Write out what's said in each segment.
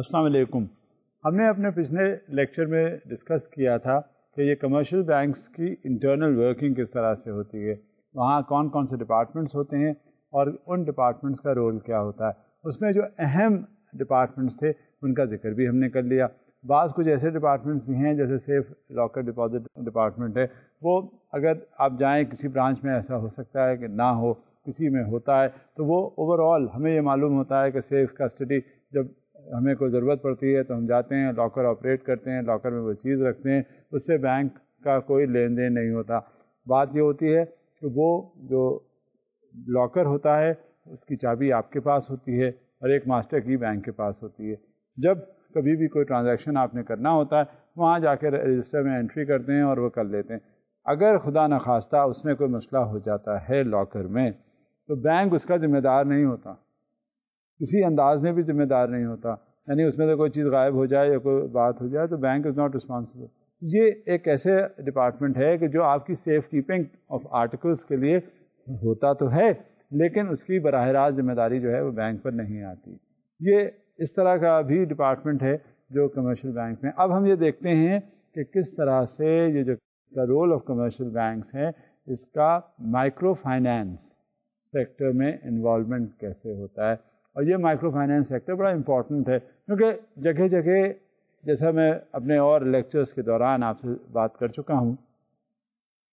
السلام علیکم. ہم نے اپنے پچھلے لیکچر میں ڈسکس کیا تھا کہ یہ کمرشل بینکس کی انٹرنل ورکنگ کس طرح سے ہوتی ہے، وہاں کون کون سے ڈپارٹمنٹس ہوتے ہیں اور ان ڈپارٹمنٹس کا رول کیا ہوتا ہے. اس میں جو اہم ڈپارٹمنٹس تھے ان کا ذکر بھی ہم نے کر لیا. بعض کچھ ایسے ڈپارٹمنٹس بھی ہیں جیسے سیف لاکر ڈپازٹ ڈپارٹمنٹ ہے، وہ اگر آپ جائیں کسی برانچ میں ایسا ہو سکتا ہے کہ نہ ہو، کسی میں ہوتا ہے، تو وہ اوور آل ہمیں یہ معلوم ہوتا ہے کہ سیف کسٹڈی جب ہمیں کوئی ضرورت پڑتی ہے تو ہم جاتے ہیں، لاکر آپریٹ کرتے ہیں، لاکر میں وہ چیز رکھتے ہیں، اس سے بینک کا کوئی لین دین نہیں ہوتا. بات یہ ہوتی ہے کہ وہ جو لاکر ہوتا ہے اس کی چابی آپ کے پاس ہوتی ہے اور ایک ماسٹر کی بینک کے پاس ہوتی ہے. جب کبھی بھی کوئی ٹرانزیکشن آپ نے کرنا ہوتا ہے وہاں جا کے رجسٹر میں انٹری کرتے ہیں اور وہ کر لیتے ہیں. اگر خدا نخواستہ اس میں کوئی مسئلہ ہو جاتا ہے لاکر میں تو بینک اس کا ذمہ دار نہیں ہوتا، کسی انداز میں بھی ذمہ دار نہیں ہوتا. یعنی اس میں سے کوئی چیز غائب ہو جائے یا کوئی بات ہو جائے تو بینک از ناٹ رسپانسبل. یہ ایک ایسے ڈپارٹمنٹ ہے کہ جو آپ کی سیف کیپنگ آف آرٹیکلس کے لیے ہوتا تو ہے لیکن اس کی براہ راست ذمہ داری جو ہے وہ بینک پر نہیں آتی. یہ اس طرح کا بھی ڈپارٹمنٹ ہے جو کمرشل بینک میں. اب ہم یہ دیکھتے ہیں کہ کس طرح سے یہ جو رول آف کمرشل بینکس ہے اس کا مائکرو فائنینس سیکٹر میں انوالومنٹ کیسے ہوتا ہے. اور یہ مائکرو فائنینس سیکٹر بڑا امپورٹنٹ ہے کیونکہ جگہ جگہ جیسا میں اپنے اور لیکچرز کے دوران آپ سے بات کر چکا ہوں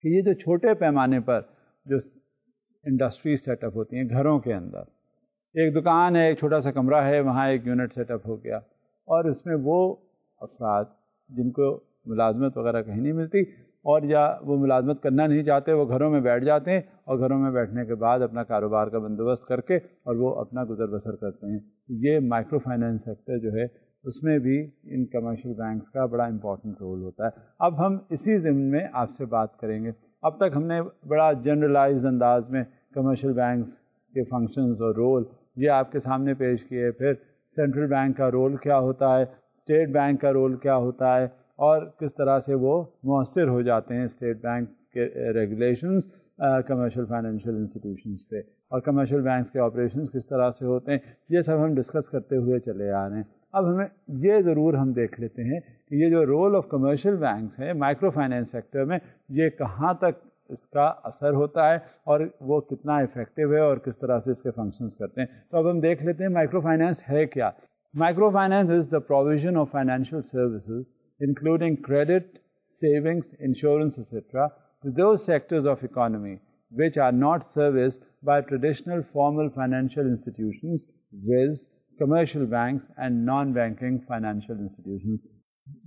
کہ یہ جو چھوٹے پیمانے پر جو انڈسٹری سیٹ اپ ہوتی ہیں گھروں کے اندر، ایک دکان ہے، ایک چھوٹا سا کمرہ ہے، وہاں ایک یونٹ سیٹ اپ ہو گیا اور اس میں وہ افراد جن کو ملازمت وغیرہ کہیں نہیں ملتی اور یا وہ ملازمت کرنا نہیں چاہتے، وہ گھروں میں بیٹھ جاتے ہیں اور گھروں میں بیٹھنے کے بعد اپنا کاروبار کا بندوبست کر کے اور وہ اپنا گزر بسر کرتے ہیں. یہ مائکرو فائنینس سیکٹر جو ہے اس میں بھی ان کمرشل بینکس کا بڑا امپورٹنٹ رول ہوتا ہے. اب ہم اسی ضمن میں آپ سے بات کریں گے. اب تک ہم نے بڑا جنرلائزڈ انداز میں کمرشل بینکس کے فنکشنز اور رول یہ آپ کے سامنے پیش کیے. پھر سینٹرل بینک کا رول کیا ہوتا ہے، اسٹیٹ بینک کا رول کیا ہوتا ہے اور کس طرح سے وہ مؤثر ہو جاتے ہیں اسٹیٹ بینک کے ریگولیشنز کمرشل فائنینشیل انسٹیٹیوشنز پہ، اور کمرشل بینکس کے آپریشنز کس طرح سے ہوتے ہیں. یہ سب ہم ڈسکس کرتے ہوئے چلے آ رہے ہیں. اب ہمیں یہ ضرور ہم دیکھ لیتے ہیں کہ یہ جو رول آف کمرشل بینکس ہے مائکرو فائنینس سیکٹر میں یہ کہاں تک اس کا اثر ہوتا ہے اور وہ کتنا افیکٹو ہے اور کس طرح سے اس کے فنکشنز کرتے ہیں. تو اب ہم دیکھ لیتے ہیں مائکرو فائنینس ہے کیا. Micro finance is the provision of financial services including credit, savings, insurance, etc., to those sectors of economy which are not serviced by traditional formal financial institutions, viz. commercial banks and non-banking financial institutions.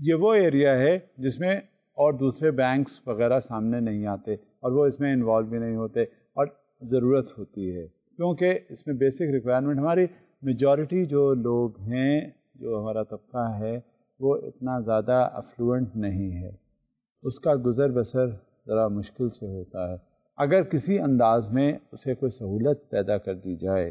یہ وہ area ہے جس میں اور دوسرے banks وغیرہ سامنے نہیں آتے اور وہ اس میں انوالو بھی نہیں ہوتے اور ضرورت ہوتی ہے کیونکہ اس میں بیسک ریکوائرمنٹ ہماری میجورٹی جو لوگ ہیں، جو ہمارا طبقہ ہے وہ اتنا زیادہ افلوئنٹ نہیں ہے، اس کا گزر بسر ذرا مشکل سے ہوتا ہے. اگر کسی انداز میں اسے کوئی سہولت پیدا کر دی جائے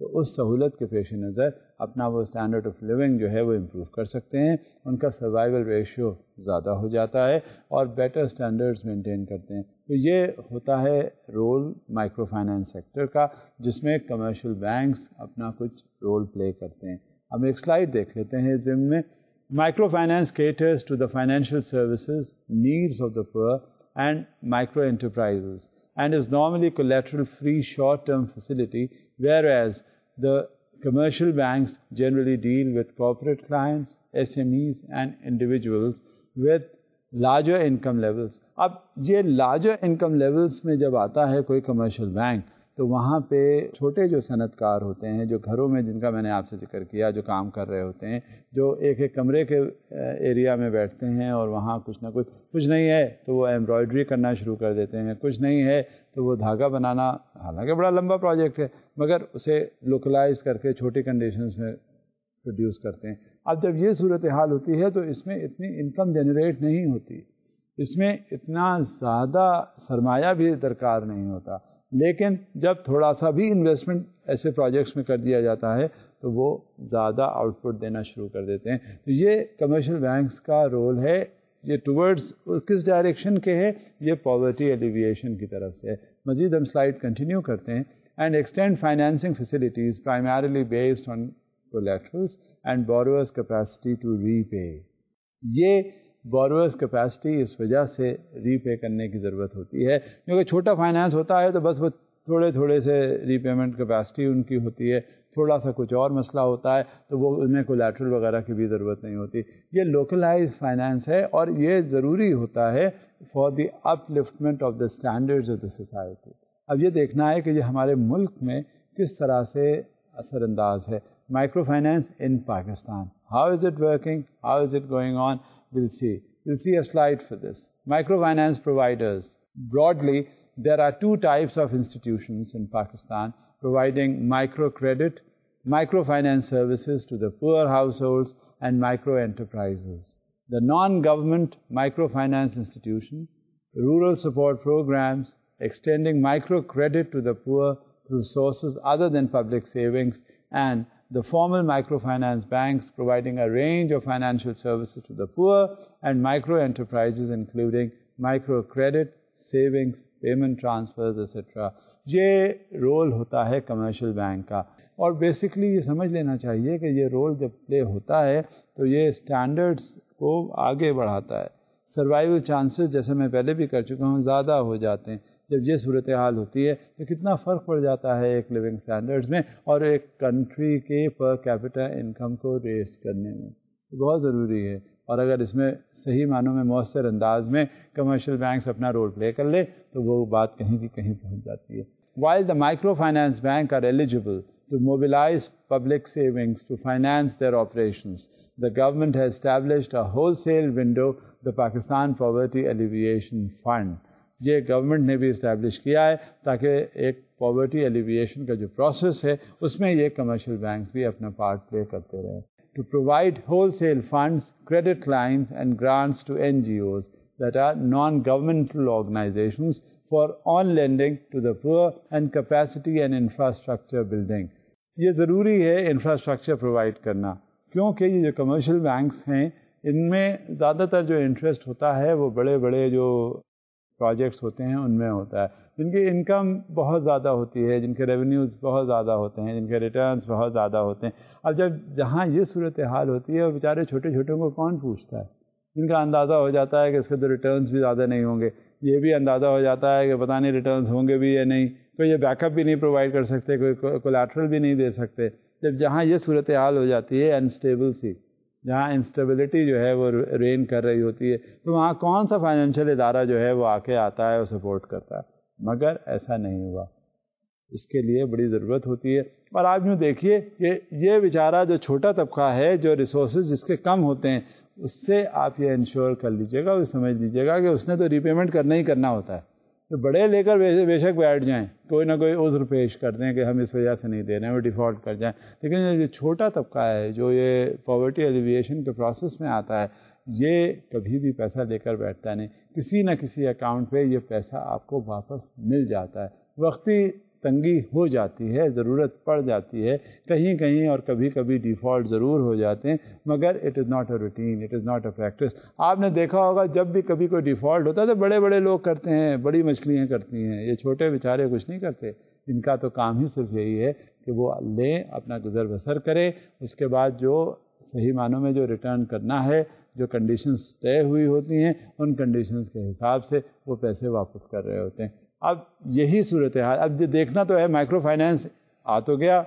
تو اس سہولت کے پیش نظر اپنا وہ اسٹینڈرڈ آف لیونگ جو ہے وہ امپروو کر سکتے ہیں، ان کا سروائیول ریشیو زیادہ ہو جاتا ہے اور بیٹر اسٹینڈرڈز مینٹین کرتے ہیں. تو یہ ہوتا ہے رول مائکرو فائنینس سیکٹر کا جس میں کمرشل بینکس اپنا کچھ رول پلے کرتے ہیں. ہم ایک سلائڈ دیکھ لیتے ہیں اس ضمن میں. Microfinance caters to the financial services needs of the poor and micro enterprises and is normally collateral-free short-term facility, whereas the commercial banks generally deal with corporate clients, SMEs and individuals with larger income levels. اب یہ larger income levels میں جب آتا ہے کوئی commercial bank تو وہاں پہ چھوٹے جو صنعت کار ہوتے ہیں جو گھروں میں جن کا میں نے آپ سے ذکر کیا جو کام کر رہے ہوتے ہیں، جو ایک ایک کمرے کے ایریا میں بیٹھتے ہیں اور وہاں کچھ نہ کچھ نہیں ہے تو وہ ایمبرائڈری کرنا شروع کر دیتے ہیں، کچھ نہیں ہے تو وہ دھاگا بنانا، حالانکہ بڑا لمبا پروجیکٹ ہے مگر اسے لوکلائز کر کے چھوٹی کنڈیشنز میں پروڈیوس کرتے ہیں. اب جب یہ صورتحال ہوتی ہے تو اس میں اتنی انکم جنریٹ نہیں ہوتی، اس میں اتنا زیادہ سرمایہ بھی درکار نہیں ہوتا، لیکن جب تھوڑا سا بھی انویسٹمنٹ ایسے پروجیکٹس میں کر دیا جاتا ہے تو وہ زیادہ آؤٹ پٹ دینا شروع کر دیتے ہیں. تو یہ کمرشل بینکس کا رول ہے. یہ ٹورڈز کس ڈائریکشن کے ہے؟ یہ پاورٹی ایلیویشن کی طرف سے ہے. مزید ہم سلائڈ کنٹینیو کرتے ہیں. And extend financing facilities primarily based on collaterals and borrower's capacity to repay. یہ borrower's capacity اس وجہ سے ری پے کرنے کی ضرورت ہوتی ہے کیونکہ چھوٹا فائنانس ہوتا ہے تو بس وہ تھوڑے سے ری پیمنٹ کیپیسٹی ان کی ہوتی ہے, تھوڑا سا کچھ اور مسئلہ ہوتا ہے تو وہ انہیں کولیٹرل وغیرہ کی بھی ضرورت نہیں ہوتی. یہ لوکلائز فائنانس ہے اور یہ ضروری ہوتا ہے for the upliftment of the standards of the society. اب یہ دیکھنا ہے کہ یہ ہمارے ملک میں کس طرح سے اثر انداز ہے. Micro finance in Pakistan, how is it working, how is it going on, we'll see a slide for this. Microfinance providers, broadly, there are two types of institutions in Pakistan providing microcredit, microfinance services to the poor households and micro enterprises. The non-government microfinance institution, rural support programs, extending microcredit to the poor through sources other than public savings, and the formal microfinance banks providing a range of financial services to the poor and micro enterprises including microcredit, savings, payment transfers, etc. یہ role ہوتا ہے commercial bank کا, اور basically یہ سمجھ لینا چاہیے کہ یہ رول جب پلے ہوتا ہے تو یہ اسٹینڈرڈس کو آگے بڑھاتا ہے. سروائیول چانسز جیسے میں پہلے بھی کر چکا ہوں زیادہ ہو جاتے ہیں. جب یہ صورتحال ہوتی ہے تو کتنا فرق پڑ جاتا ہے ایک لیونگ سٹینڈرڈز میں اور ایک کنٹری کے پر کیپٹا انکم کو ریز کرنے میں. بہت ضروری ہے, اور اگر اس میں صحیح معنوں میں مؤثر انداز میں کمرشل بینکس اپنا رول پلے کر لے تو وہ بات کہیں کی کہیں پہنچ جاتی ہے. While the microfinance bank are eligible to mobilize public savings to finance their operations, the government has established a wholesale window, the Pakistan Poverty Alleviation Fund. یہ گورنمنٹ نے بھی اسٹیبلش کیا ہے تاکہ ایک پاورٹی ایلیویشن کا جو پروسیس ہے اس میں یہ کمرشل بینکس بھی اپنا پارٹ پلے کرتے رہیں. To provide wholesale funds, credit lines and grants to NGOs that are non-governmental organizations for on lending to the poor and capacity and infrastructure building. یہ ضروری ہے انفراسٹرکچر پرووائڈ کرنا کیونکہ یہ جو کمرشل بینکس ہیں ان میں زیادہ تر جو انٹرسٹ ہوتا ہے وہ بڑے بڑے جو پروجیکٹس ہوتے ہیں ان میں ہوتا ہے, جن کی انکم بہت زیادہ ہوتی ہے, جن کے ریونیوز بہت زیادہ ہوتے ہیں, جن کے ریٹرنز بہت زیادہ ہوتے ہیں. اب جہاں یہ صورتحال ہوتی ہے وہ بیچارے چھوٹے چھوٹوں کو کون پوچھتا ہے, جن کا اندازہ ہو جاتا ہے کہ اس کے تو ریٹرنز بھی زیادہ نہیں ہوں گے, یہ بھی اندازہ ہو جاتا ہے کہ پتہ نہیں ریٹرنز ہوں گے بھی یا نہیں, کوئی یہ بیک اپ بھی نہیں پرووائڈ کر سکتے, کوئی کولیٹرل بھی نہیں دے سکتے. جہاں یہ صورتحال ہو جاتی ہے انسٹیبل سی, جہاں انسٹیبلٹی جو ہے وہ رین کر رہی ہوتی ہے, تو وہاں کون سا فائنینشیل ادارہ جو ہے وہ آ کے آتا ہے اور سپورٹ کرتا ہے. مگر ایسا نہیں ہوا, اس کے لیے بڑی ضرورت ہوتی ہے. اور آپ یوں دیکھیے کہ یہ بیچارہ جو چھوٹا طبقہ ہے, جو ریسورسز جس کے کم ہوتے ہیں, اس سے آپ یہ انشور کر لیجیے گا, وہ سمجھ لیجیے گا کہ اس نے تو ری پیمنٹ کرنا ہی کرنا ہوتا ہے. تو بڑے لے کر بے شک بیٹھ جائیں, کوئی نہ کوئی عذر پیش کر دیں کہ ہم اس وجہ سے نہیں دے رہے ہیں, وہ ڈیفالٹ کر جائیں. لیکن یہ چھوٹا طبقہ ہے جو یہ پاورٹی ایلیویشن کے پروسیس میں آتا ہے, یہ کبھی بھی پیسہ لے کر بیٹھتا نہیں. کسی نہ کسی اکاؤنٹ پہ یہ پیسہ آپ کو واپس مل جاتا ہے. وقتی تنگی ہو جاتی ہے, ضرورت پڑ جاتی ہے کہیں کہیں, اور کبھی کبھی ڈیفالٹ ضرور ہو جاتے ہیں, مگر it is not a routine, it is not a practice. آپ نے دیکھا ہوگا جب بھی کبھی کوئی ڈیفالٹ ہوتا ہے تو بڑے بڑے لوگ کرتے ہیں, بڑی مچھلیاں کرتی ہیں, یہ چھوٹے بیچارے کچھ نہیں کرتے. ان کا تو کام ہی صرف یہی ہے کہ وہ لیں, اپنا گزر بسر کریں, اس کے بعد جو صحیح معنوں میں جو ریٹرن کرنا ہے, جو کنڈیشنز طے ہوئی ہوتی ہیں, ان کنڈیشنز کے حساب سے وہ پیسے واپس کر رہے ہوتے ہیں. اب یہی صورتحال, اب یہ دیکھنا تو ہے مائکرو فائنینس آ تو گیا,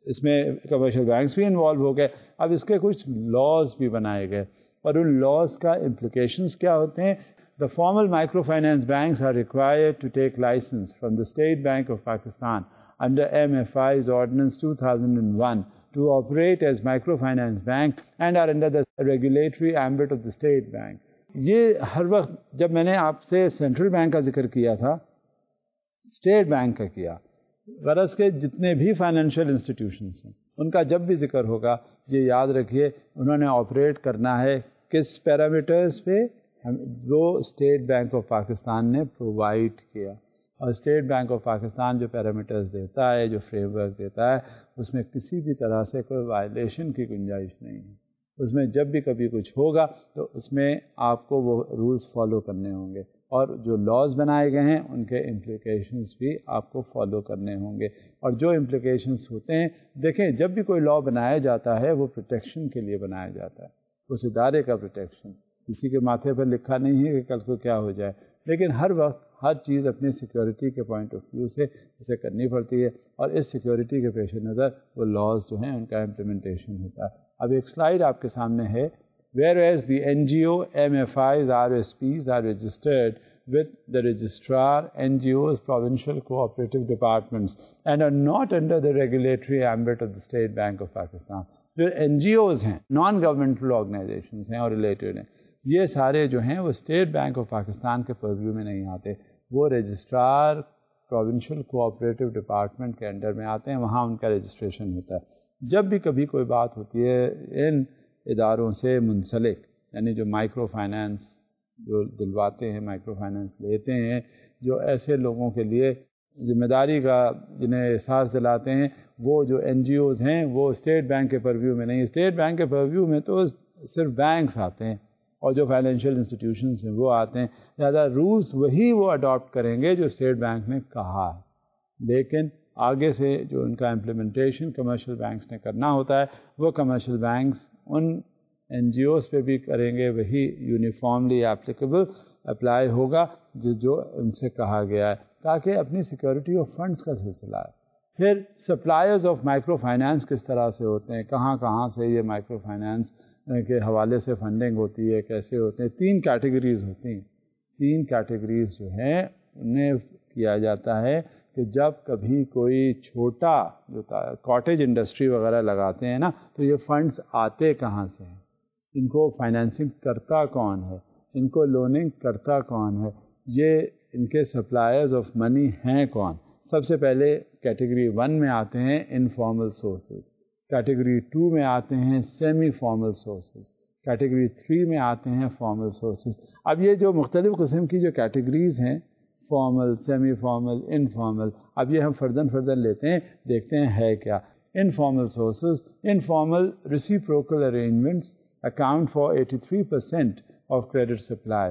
اس میں کمرشل بینکس بھی انوالو ہو گئے. اب اس کے کچھ لاز بھی بنائے گئے, اور ان لاز کا امپلیکیشنز کیا ہوتے ہیں. The formal microfinance banks are required to take license from the State Bank of Pakistan under MFI's Ordinance 2001 to operate as microfinance bank and are under the regulatory ambit of the State Bank. یہ ہر وقت جب میں نے آپ سے central bank کا ذکر کیا تھا, اسٹیٹ بینک کا کیا, غرض کے جتنے بھی فائنینشیل انسٹیٹیوشنس ہیں ان کا جب بھی ذکر ہوگا یہ یاد رکھیے انہوں نے آپریٹ کرنا ہے کس پیرامیٹرز پہ, جو اسٹیٹ بینک آف پاکستان نے پرووائڈ کیا. اور اسٹیٹ بینک آف پاکستان جو پیرامیٹرز دیتا ہے, جو فریم ورک دیتا ہے, اس میں کسی بھی طرح سے کوئی وائلیشن کی گنجائش نہیں ہے. اس میں جب بھی کبھی کچھ ہوگا تو اس میں آپ کو وہ رولز فالو کرنے ہوں گے, اور جو لاز بنائے گئے ہیں ان کے امپلیکیشنز بھی آپ کو فالو کرنے ہوں گے. اور جو امپلیکیشنز ہوتے ہیں، دیکھیں جب بھی کوئی لا بنایا جاتا ہے وہ پروٹیکشن کے لیے بنایا جاتا ہے، اس ادارے کا پروٹیکشن. کسی کے ماتھے پر لکھا نہیں ہے کہ کل کو کیا ہو جائے، لیکن ہر وقت ہر چیز اپنی سیکیورٹی کے پوائنٹ آف ویو سے اسے کرنی پڑتی ہے، اور اس سیکیورٹی کے پیش نظر وہ لاز جو ہیں ان کا امپلیمنٹیشن ہوتا ہے. اب ایک سلائیڈ آپ کے سامنے ہے. Whereas the NGO, MFIs, RSPs are registered with the registrar, NGOs, provincial cooperative departments, and are not under the regulatory ambit of the State Bank of Pakistan. جو NGOs ہیں، نان گورنمنٹل آرگنائزیشنز ہیں اور related ہیں، یہ سارے جو ہیں وہ اسٹیٹ بینک آف پاکستان کے پرویو میں نہیں آتے. وہ رجسٹرار پروونشل کوآپریٹو ڈپارٹمنٹ کے انڈر میں آتے ہیں، وہاں ان کا رجسٹریشن ہوتا ہے. جب بھی کبھی کوئی بات ہوتی ہے ان اداروں سے منسلک، یعنی جو مائکرو فائنانس جو دلواتے ہیں، مائکرو فائنانس لیتے ہیں، جو ایسے لوگوں کے لیے ذمہ داری کا جنہیں احساس دلاتے ہیں، وہ جو این جی اوز ہیں وہ اسٹیٹ بینک کے پرویو میں نہیں. اسٹیٹ بینک کے پرویو میں تو صرف بینکس آتے ہیں اور جو فائنینشیل انسٹیٹیوشنس ہیں وہ آتے ہیں، لہٰذا رولس وہی وہ اڈاپٹ کریں گے جو اسٹیٹ بینک نے کہا ہے. لیکن آگے سے جو ان کا امپلیمنٹیشن کمرشل بینکس نے کرنا ہوتا ہے، وہ کمرشل بینکس ان این جی اوز پہ بھی کریں گے، وہی یونیفارملی ایپلیکیبل اپلائی ہوگا جو ان سے کہا گیا ہے، تاکہ اپنی سیکورٹی آف فنڈس کا سلسلہ ہے. پھر سپلائرز آف مائکرو فائنانس کس طرح سے ہوتے ہیں، کہاں کہاں سے یہ مائکرو فائنانس کے حوالے سے فنڈنگ ہوتی ہے، کیسے ہوتے ہیں. 3 کیٹیگریز ہوتی ہیں. 3 کیٹیگریز جو ہیں انہیں کیا جاتا ہے کہ جب کبھی کوئی چھوٹا جو کاٹیج انڈسٹری وغیرہ لگاتے ہیں نا، تو یہ فنڈز آتے کہاں سے ہیں، ان کو فائنینسنگ کرتا کون ہے، ان کو لوننگ کرتا کون ہے، یہ ان کے سپلائرز آف منی ہیں کون. سب سے پہلے کیٹیگری 1 میں آتے ہیں انفارمل سورسز، کیٹیگری 2 میں آتے ہیں سیمی فارمل سورسز، کیٹیگری 3 میں آتے ہیں فارمل سورسز. اب یہ جو مختلف قسم کی جو کیٹیگریز ہیں، فارمل، سیمی فارمل، انفارمل، اب یہ ہم فردن لیتے ہیں، دیکھتے ہیں ہے کیا. Informal sources, informal reciprocal arrangements account for 83% of credit supply.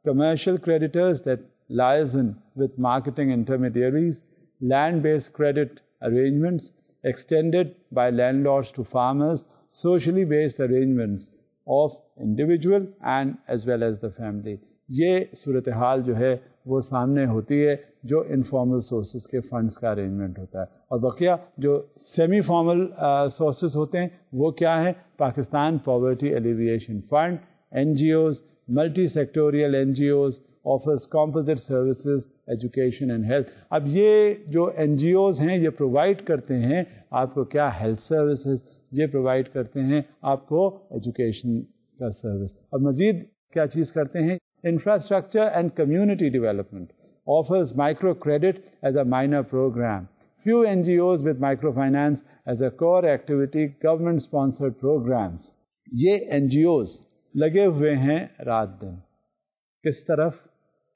Commercial creditors that liaison with marketing intermediaries, land-based credit arrangements extended by landlords to farmers, socially based arrangements of individual and as well as the family. یہ صورتحال جو ہے وہ سامنے ہوتی ہے جو informal sources کے فنڈز کا ارینجمنٹ ہوتا ہے. اور بقیہ جو سیمی فارمل سورسز ہوتے ہیں وہ کیا ہیں؟ Pakistan poverty alleviation fund, N G Os, multi sectoral N G Os offers composite services, education and health. اب یہ جو این جی اوز ہیں یہ پرووائڈ کرتے ہیں آپ کو کیا؟ Health services. یہ پرووائڈ کرتے ہیں آپ کو ایجوکیشن کا سروس. اور مزید کیا چیز کرتے ہیں؟ Infrastructure and community development offers microcredit as a minor program. Few NGOs with microfinance as a core activity, government-sponsored programs. یہ NGOs لگے ہوئے ہیں رات دن. کس طرف؟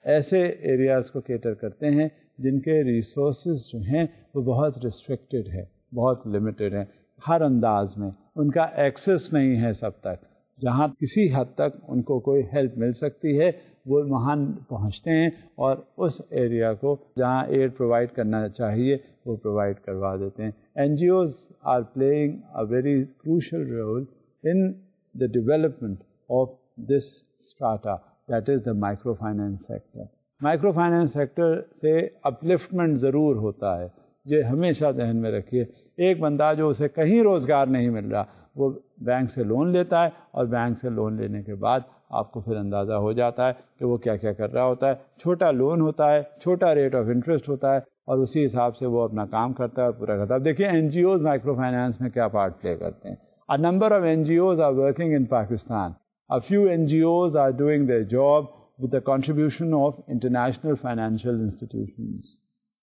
ایسے ایریاز کو کیٹر کرتے ہیں جن کے ریسورسز جو ہیں وہ بہت ریسٹرکٹڈ ہے، بہت لمیٹڈ ہیں، ہر انداز میں ان کا ایکسیس نہیں ہے سب تک. جہاں کسی حد تک ان کو کوئی ہیلپ مل سکتی ہے وہ وہاں پہنچتے ہیں اور اس ایریا کو جہاں ایڈ پرووائڈ کرنا چاہیے وہ پرووائڈ کروا دیتے ہیں. N G Os are playing a very crucial role in the development of this strata, that is the micro finance sector. Micro finance sector سے اپلفٹمنٹ ضرور ہوتا ہے، یہ ہمیشہ ذہن میں رکھیے. ایک بندہ جو اسے کہیں روزگار نہیں مل رہا وہ بینک سے لون لیتا ہے، اور بینک سے لون لینے کے بعد آپ کو پھر اندازہ ہو جاتا ہے کہ وہ کیا کیا کر رہا ہوتا ہے. چھوٹا لون ہوتا ہے، چھوٹا ریٹ آف انٹرسٹ ہوتا ہے، اور اسی حساب سے وہ اپنا کام کرتا ہے اور پورا کرتا ہے. اب دیکھیے N G Os micro finance میں کیا پارٹ پلے کرتے ہیں. A number of NGOs are working in Pakistan. A few NGOs are doing their job with the contribution of international financial institutions.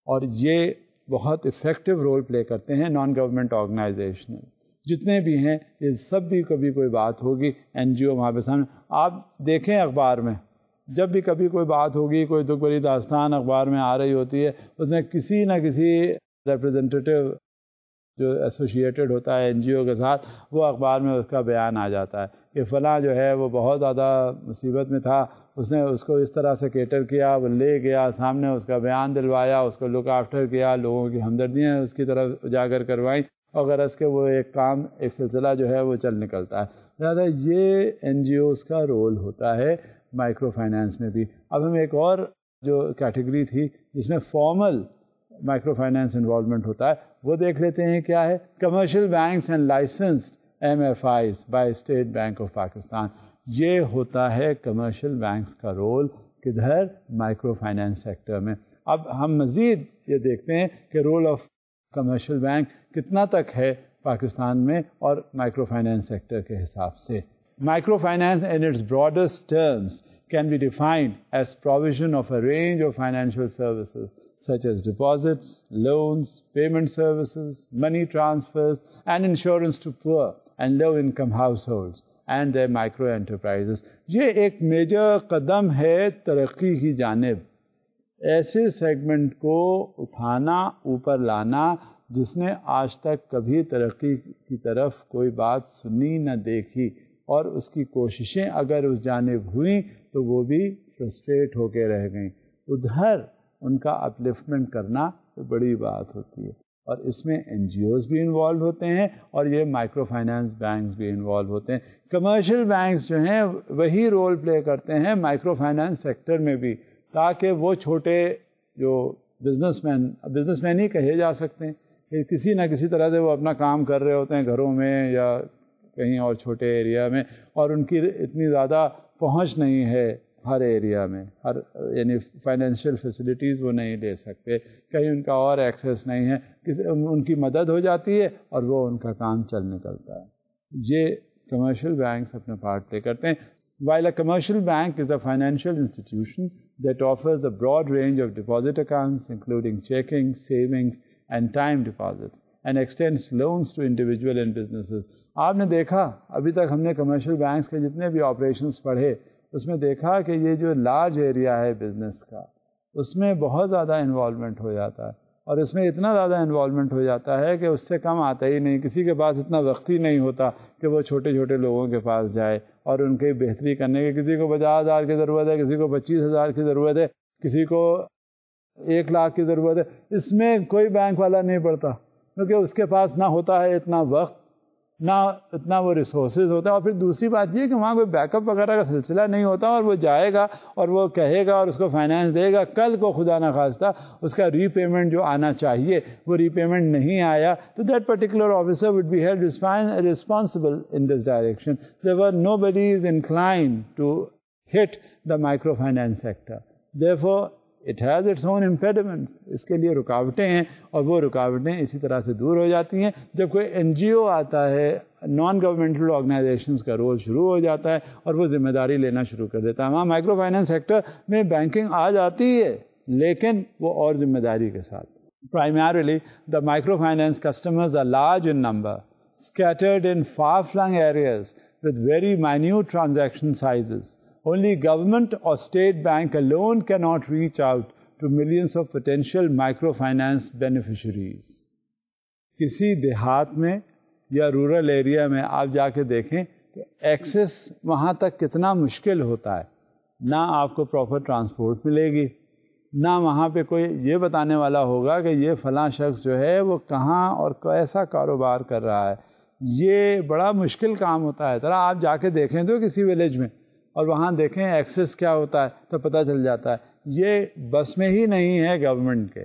اور یہ بہت افیکٹو رول پلے کرتے ہیں non government organization. جتنے بھی ہیں یہ سب بھی کبھی کوئی بات ہوگی این جی او وہاں پہ سامنے. آپ دیکھیں اخبار میں جب بھی کبھی کوئی بات ہوگی، کوئی دکھ بری داستان اخبار میں آ رہی ہوتی ہے، اس میں کسی نہ کسی ریپرزنٹیٹیو جو ایسوسیٹڈ ہوتا ہے این جی او کے ساتھ، وہ اخبار میں اس کا بیان آ جاتا ہے کہ فلاں جو ہے وہ بہت زیادہ مصیبت میں تھا، اس نے اس کو اس طرح سے کیٹر کیا, وہ لے گیا سامنے, اس کا بیان دلوایا, اس کو لک آفٹر کیا, لوگوں کی ہمدردیاں اس کی طرف اجاگر کروائیں, اور غرض کے وہ ایک کام, ایک سلسلہ جو ہے وہ چل نکلتا ہے. لہٰذا یہ این جی اوز کا رول ہوتا ہے مائکرو فائنانس میں بھی. اب ہم ایک اور جو کیٹیگری تھی جس میں فارمل مائکرو فائنانس انوالومنٹ ہوتا ہے وہ دیکھ لیتے ہیں کیا ہے. Commercial banks and licensed M F Is by State bank of Pakistan. یہ ہوتا ہے کمرشل بینکس کا رول کدھر, مائکرو فائنانس سیکٹر میں. اب ہم مزید یہ دیکھتے ہیں کہ رول آف کمرشل بینک کتنا تک ہے پاکستان میں اور مائکرو فائنانس سیکٹر کے حساب سے. Micro finance in its broadest terms can be defined as provision of a range of financial services such as deposits, loans, payment services, money transfers, and insurance to poor and low-income households and their micro enterprises. یہ ایک major قدم ہے ترقی کی جانب. ایسے segment کو اٹھانا, اوپر لانا جس نے آج تک کبھی ترقی کی طرف کوئی بات سنی نہ دیکھی, اور اس کی کوششیں اگر اس جانب ہوئیں تو وہ بھی فرسٹریٹ ہو کے رہ گئیں. ادھر ان کا اپلفٹمنٹ کرنا بڑی بات ہوتی ہے, اور اس میں این جی اوز بھی انوالو ہوتے ہیں اور یہ مائکرو فائنانس بینکس بھی انوالو ہوتے ہیں. کمرشل بینکس جو ہیں وہی رول پلے کرتے ہیں مائکرو فائنانس سیکٹر میں بھی, تاکہ وہ چھوٹے جو بزنس مین ہی کہے جا سکتے ہیں کہ کسی نہ کسی طرح سے وہ اپنا کام کر رہے ہوتے ہیں گھروں میں یا کہیں اور چھوٹے ایریا میں, اور ان کی اتنی زیادہ پہنچ نہیں ہے ہر ایریا میں, یعنی فائنینشیل فیسلٹیز وہ نہیں لے سکتے, کہیں ان کا اور ایکسیس نہیں ہے, ان کی مدد ہو جاتی ہے اور وہ ان کا کام چل نکلتا ہے. یہ کمرشل بینکس اپنا پارٹ پلے کرتے ہیں. While a commercial bank is a financial institution that offers a broad range of deposit accounts, including checking, savings, and time deposits, and extends loans to individual and businesses. آپ نے دیکھا, ابھی تک ہم نے commercial banks کے جتنے بھی آپریشنس پڑھے اس میں دیکھا کہ یہ جو لارج ایریا ہے بزنس کا, اس میں بہت زیادہ انوالومنٹ ہو جاتا ہے, اور اس میں اتنا زیادہ انوالومنٹ ہو جاتا ہے کہ اس سے کم آتا ہی نہیں. کسی کے پاس اتنا وقت ہی نہیں ہوتا کہ وہ چھوٹے چھوٹے لوگوں کے پاس جائے اور ان کی بہتری کرنے کی. کسی کو 50,000 کی ضرورت ہے, کسی کو 25,000 کی ضرورت ہے, کسی کو 1 لاکھ کی ضرورت ہے. اس میں کوئی بینک والا نہیں پڑتا, کیونکہ اس کے پاس نہ ہوتا ہے اتنا وقت, نہ اتنا وہ ریسورسز ہوتا ہے. اور پھر دوسری بات یہ کہ وہاں کوئی بیک اپ وغیرہ کا سلسلہ نہیں ہوتا, اور وہ جائے گا اور وہ کہے گا اور اس کو فائنینس دے گا, کل کو خدا نخواستہ اس کا ری پیمنٹ جو آنا چاہیے وہ ری پیمنٹ نہیں آیا, تو that particular officer would be held responsible in this direction. There were nobody is inclined to hit the microfinance sector. Therefore it has its own impediments. اس کے لیے رکاوٹیں ہیں, اور وہ رکاوٹیں اسی طرح سے دور ہو جاتی ہیں جب کوئی این جی او آتا ہے, نان گورنمنٹل آرگنائزیشنز کا رول شروع ہو جاتا ہے اور وہ ذمہ داری لینا شروع کر دیتا ہے. وہاں مائکرو فائنانس سیکٹر میں بینکنگ آ جاتی ہے لیکن وہ اور ذمہ داری کے ساتھ. Primarily, the microfinance customers are large in number, scattered in far-flung areas with very minute transaction sizes. Only government or state bank alone cannot reach out to millions of potential microfinance beneficiaries. کسی دیہات میں یا rural area میں آپ جا کے دیکھیں کہ ایکسیس وہاں تک کتنا مشکل ہوتا ہے. نہ آپ کو پراپر ٹرانسپورٹ ملے گی, نہ وہاں پہ کوئی یہ بتانے والا ہوگا کہ یہ فلاں شخص جو ہے وہ کہاں اور کیسا کاروبار کر رہا ہے. یہ بڑا مشکل کام ہوتا ہے. ذرا آپ جا کے دیکھیں تو کسی ولیج میں, اور وہاں دیکھیں ایکسیس کیا ہوتا ہے تو پتہ چل جاتا ہے. یہ بس میں ہی نہیں ہے گورنمنٹ کے.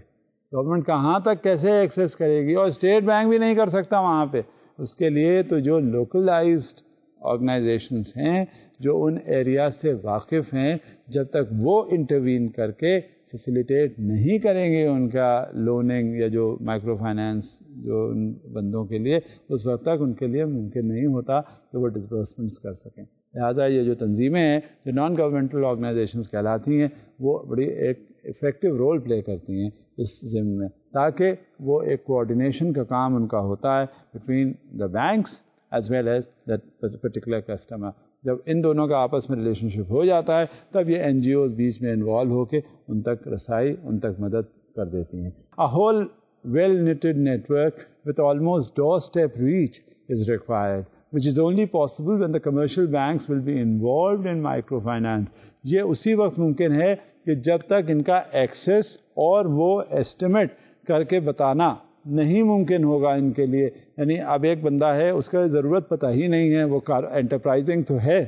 گورنمنٹ کہاں تک کیسے ایکسیس کرے گی, اور اسٹیٹ بینک بھی نہیں کر سکتا وہاں پہ. اس کے لیے تو جو لوکلائزڈ آرگنائزیشنس ہیں جو ان ایریاز سے واقف ہیں, جب تک وہ انٹروین کر کے فیسیلیٹیٹ نہیں کریں گے ان کا لوننگ یا جو مائکرو فائنانس جو ان بندوں کے لیے, اس وقت تک ان کے لیے ممکن نہیں ہوتا کہ وہ ڈسبرسمنٹس کر سکیں. لہٰذا یہ جو تنظیمیں ہیں جو نان گورنمنٹل آرگنائزیشنز کہلاتی ہیں وہ بڑی ایک افیکٹو رول پلے کرتی ہیں اس ضمن میں, تاکہ وہ ایک کوآرڈینیشن کا کام ان کا ہوتا ہے between the banks as well as that particular customer. جب ان دونوں کا آپس میں ریلیشن شپ ہو جاتا ہے تب یہ این جی اوز بیچ میں انوالو ہو کے ان تک رسائی, ان تک مدد کر دیتی ہیں. A whole well-knitted network with almost doorstep reach is required, which is only possible when the commercial banks will be involved in microfinance. یہ اسی وقت ممکن ہے کہ جب تک ان کا ایکسیس اور وہ ایسٹیمیٹ کر کے بتانا نہیں ممکن ہوگا ان کے لیے. یعنی اب ایک بندہ ہے, اس کا ضرورت پتہ ہی نہیں ہے, وہ انٹرپرائزنگ تو ہے,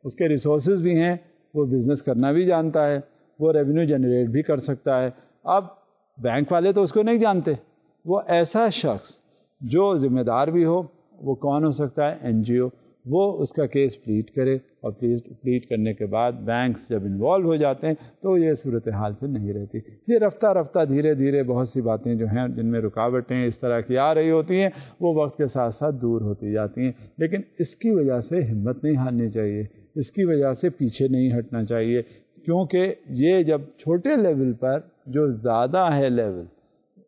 اس کے ریسورسز بھی ہیں, وہ بزنس کرنا بھی جانتا ہے, وہ ریونیو جنریٹ بھی کر سکتا ہے. اب بینک والے تو اس کو نہیں جانتے. وہ ایسا شخص جو ذمہ دار بھی ہو, وہ کون ہو سکتا ہے؟ این جی او. وہ اس کا کیس پلیٹ کرے, اور پلیٹ کرنے کے بعد بینکس جب انوالو ہو جاتے ہیں تو یہ صورتحال پھر نہیں رہتی. یہ رفتہ رفتہ دھیرے دھیرے بہت سی باتیں جو ہیں جن میں رکاوٹیں اس طرح کی آ رہی ہوتی ہیں وہ وقت کے ساتھ ساتھ دور ہوتی جاتی ہیں. لیکن اس کی وجہ سے ہمت نہیں ہارنی چاہیے, اس کی وجہ سے پیچھے نہیں ہٹنا چاہیے, کیونکہ یہ جب چھوٹے لیول پر جو زیادہ ہے لیول,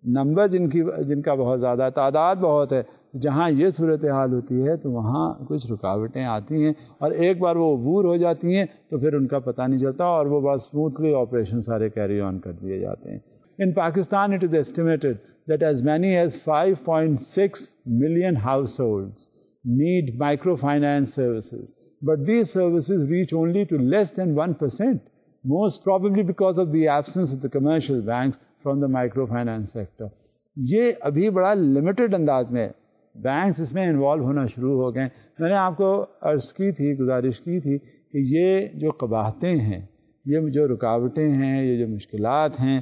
نمبر جن کا بہت زیادہ, تعداد بہت ہے, جہاں یہ صورتحال ہوتی ہے تو وہاں کچھ رکاوٹیں آتی ہیں, اور ایک بار وہ عبور ہو جاتی ہیں تو پھر ان کا پتہ نہیں چلتا, اور وہ بہت اسموتھلی آپریشن سارے کیری آن کر دیے جاتے ہیں. In Pakistan, it is estimated that as many as 5.6 million households need microfinance services, but these services reach only to less than 1%, most probably because of the absence of the commercial banks from the microfinance sector. یہ ابھی بڑا limited انداز میں banks اس میں involve ہونا شروع ہو گئے. میں نے آپ کو عرض کی تھی, گزارش کی تھی کہ یہ جو قباحتیں ہیں, یہ جو رکاوٹیں ہیں, یہ جو مشکلات ہیں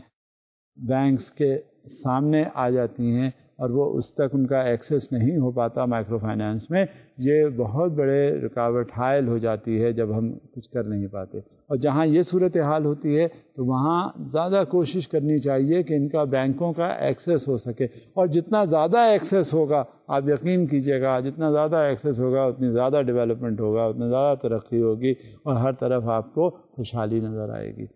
بینکس کے سامنے آ جاتی ہیں اور وہ اس تک ان کا ایکسیس نہیں ہو پاتا مائکرو فائنانس میں, یہ بہت بڑے رکاوٹ حائل ہو جاتی ہے جب ہم کچھ کر نہیں پاتے. اور جہاں یہ صورتحال ہوتی ہے تو وہاں زیادہ کوشش کرنی چاہیے کہ ان کا بینکوں کا ایکسیس ہو سکے, اور جتنا زیادہ ایکسیس ہوگا, آپ یقین کیجئے گا, جتنا زیادہ ایکسیس ہوگا اتنی زیادہ ڈیولپمنٹ ہوگا, اتنا زیادہ ترقی ہوگی, اور ہر طرف آپ کو خوشحالی نظر آئے گی.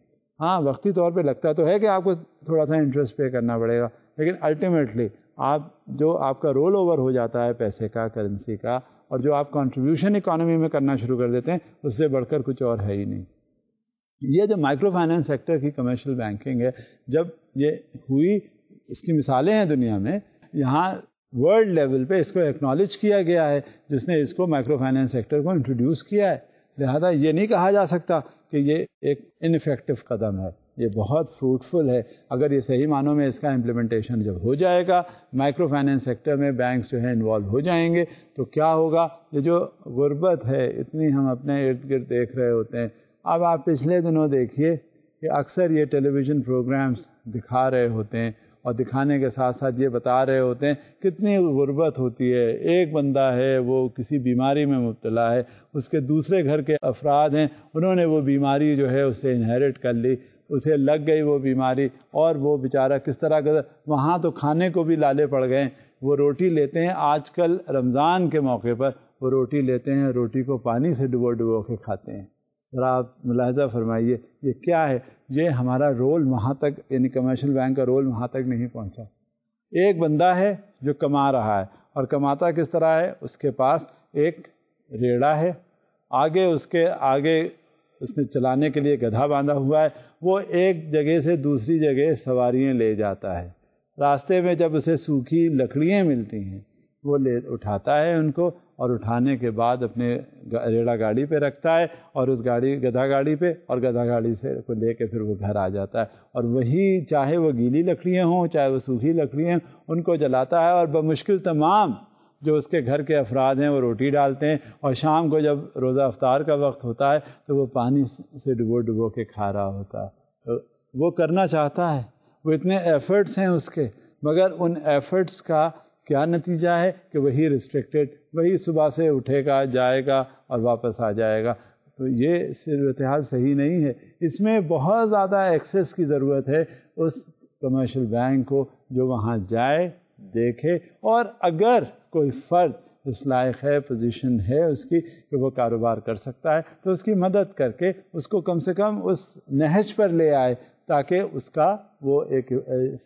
ہاں, وقتی طور پہ لگتا تو ہے کہ آپ کو تھوڑا سا انٹرسٹ پے کرنا پڑے گا, لیکن الٹیمیٹلی آپ کا رول اوور ہو جاتا ہے پیسے کا, کرنسی کا, اور جو آپ کنٹریبیوشن اکانومی میں کرنا شروع کر دیتے ہیں اس سے بڑھ کر کچھ اور ہے ہی نہیں. یہ جو مائکرو فائنانس سیکٹر کی کمرشل بینکنگ ہے, جب یہ ہوئی, اس کی مثالیں ہیں دنیا میں, یہاں ورلڈ لیول پہ اس کو ایکنالج کیا گیا ہے جس نے اس کو مائکرو فائنانس سیکٹر کو انٹروڈیوس کیا ہے. لہذا یہ نہیں کہا جا سکتا کہ یہ ایک انفیکٹو قدم ہے, یہ بہت فروٹفل ہے. اگر یہ صحیح معنوں میں اس کا امپلیمنٹیشن جب ہو جائے گا, مائکرو فائنانس سیکٹر میں بینکس جو ہیں انوالو ہو جائیں گے, تو کیا ہوگا؟ یہ جو غربت ہے اتنی ہم اپنے ارد گرد دیکھ رہے ہوتے ہیں. اب آپ پچھلے دنوں دیکھیے کہ اکثر یہ ٹیلی ویژن پروگرامز دکھا رہے ہوتے ہیں, اور دکھانے کے ساتھ ساتھ یہ بتا رہے ہوتے ہیں کتنی غربت ہوتی ہے. ایک بندہ ہے وہ کسی بیماری میں مبتلا ہے, اس کے دوسرے گھر کے افراد ہیں, انہوں نے وہ بیماری جو ہے اس سے انہیرٹ کر لی, اسے لگ گئی وہ بیماری, اور وہ بیچارہ کس طرح کا, وہاں تو کھانے کو بھی لالے پڑ گئے. وہ روٹی لیتے ہیں, آج کل رمضان کے موقع پر وہ روٹی لیتے ہیں, روٹی کو پانی سے ڈبو کے کھاتے ہیں. ذرا آپ ملاحظہ فرمائیے یہ کیا ہے. یہ ہمارا رول وہاں تک, یعنی کمرشل بینک کا رول وہاں تک نہیں پہنچا. ایک بندہ ہے جو کما رہا ہے, اور کماتا کس طرح ہے؟ اس کے پاس ایک ریڑھا ہے, آگے اس نے چلانے کے لیے گدھا باندھا ہوا ہے, وہ ایک جگہ سے دوسری جگہ سواریاں لے جاتا ہے. راستے میں جب اسے سوکھی لکڑیاں ملتی ہیں وہ اٹھاتا ہے ان کو, اور اٹھانے کے بعد اپنے ریڑھا گاڑی پہ رکھتا ہے, اور اس گدھا گاڑی پہ, اور گدھا گاڑی سے کو لے کے پھر وہ گھر آ جاتا ہے. اور وہی چاہے وہ گیلی لکڑیاں ہوں چاہے وہ سوکھی لکڑیاں ہوں, ان کو جلاتا ہے, اور بمشکل تمام جو اس کے گھر کے افراد ہیں وہ روٹی ڈالتے ہیں, اور شام کو جب روزہ افطار کا وقت ہوتا ہے تو وہ پانی سے ڈبو کے کھا رہا ہوتا ہے. تو وہ کرنا چاہتا ہے, وہ اتنے ایفرٹس ہیں اس کے, مگر ان ایفرٹس کا کیا نتیجہ ہے کہ وہی ریسٹرکٹیڈ, وہی صبح سے اٹھے گا, جائے گا اور واپس آ جائے گا. تو یہ صورتحال صحیح نہیں ہے. اس میں بہت زیادہ ایکسیس کی ضرورت ہے اس کمرشل بینک کو, جو وہاں جائے, دیکھے, اور اگر کوئی فرد اس لائق ہے, پوزیشن ہے اس کی کہ وہ کاروبار کر سکتا ہے, تو اس کی مدد کر کے اس کو کم سے کم اس نہج پر لے آئے تاکہ اس کا وہ ایک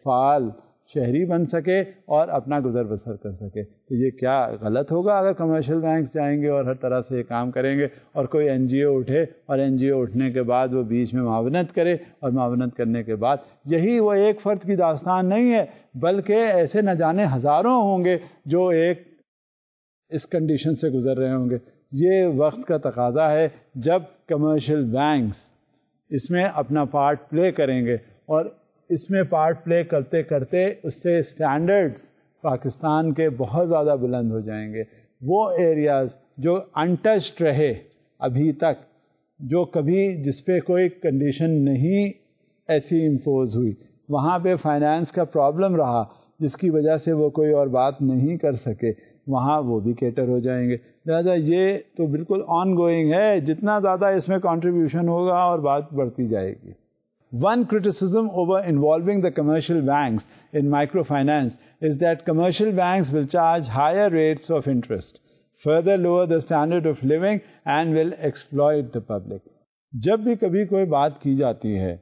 فعال شہری بن سکے اور اپنا گزر بسر کر سکے. تو یہ کیا غلط ہوگا اگر کمرشل بینکس جائیں گے اور ہر طرح سے یہ کام کریں گے, اور کوئی این جی او اٹھے, اور این جی او اٹھنے کے بعد وہ بیچ میں معاونت کرے, اور معاونت کرنے کے بعد یہی وہ ایک فرد کی داستان نہیں ہے, بلکہ ایسے نہ جانے ہزاروں ہوں گے جو ایک اس کنڈیشن سے گزر رہے ہوں گے. یہ وقت کا تقاضا ہے جب کمرشل بینکس اس میں اپنا پارٹ پلے کریں گے, اور اس میں پارٹ پلے کرتے کرتے اس سے اسٹینڈرڈس پاکستان کے بہت زیادہ بلند ہو جائیں گے. وہ ایریاز جو انٹچڈ رہے ابھی تک, جو کبھی جس پہ کوئی کنڈیشن نہیں ایسی امپوز ہوئی, وہاں پہ فائنانس کا پرابلم رہا جس کی وجہ سے وہ کوئی اور بات نہیں کر سکے, وہاں وہ بھی کیٹر ہو جائیں گے. لہٰذا یہ تو بالکل آن گوئنگ ہے, جتنا زیادہ اس میں کنٹریبیوشن ہوگا اور بات بڑھتی جائے گی. One criticism over involving the commercial banks in microfinance is that commercial banks will charge higher rates of interest, further lower the standard of living and will exploit the public. جب بھی کبھی کوئی بات کی جاتی ہے,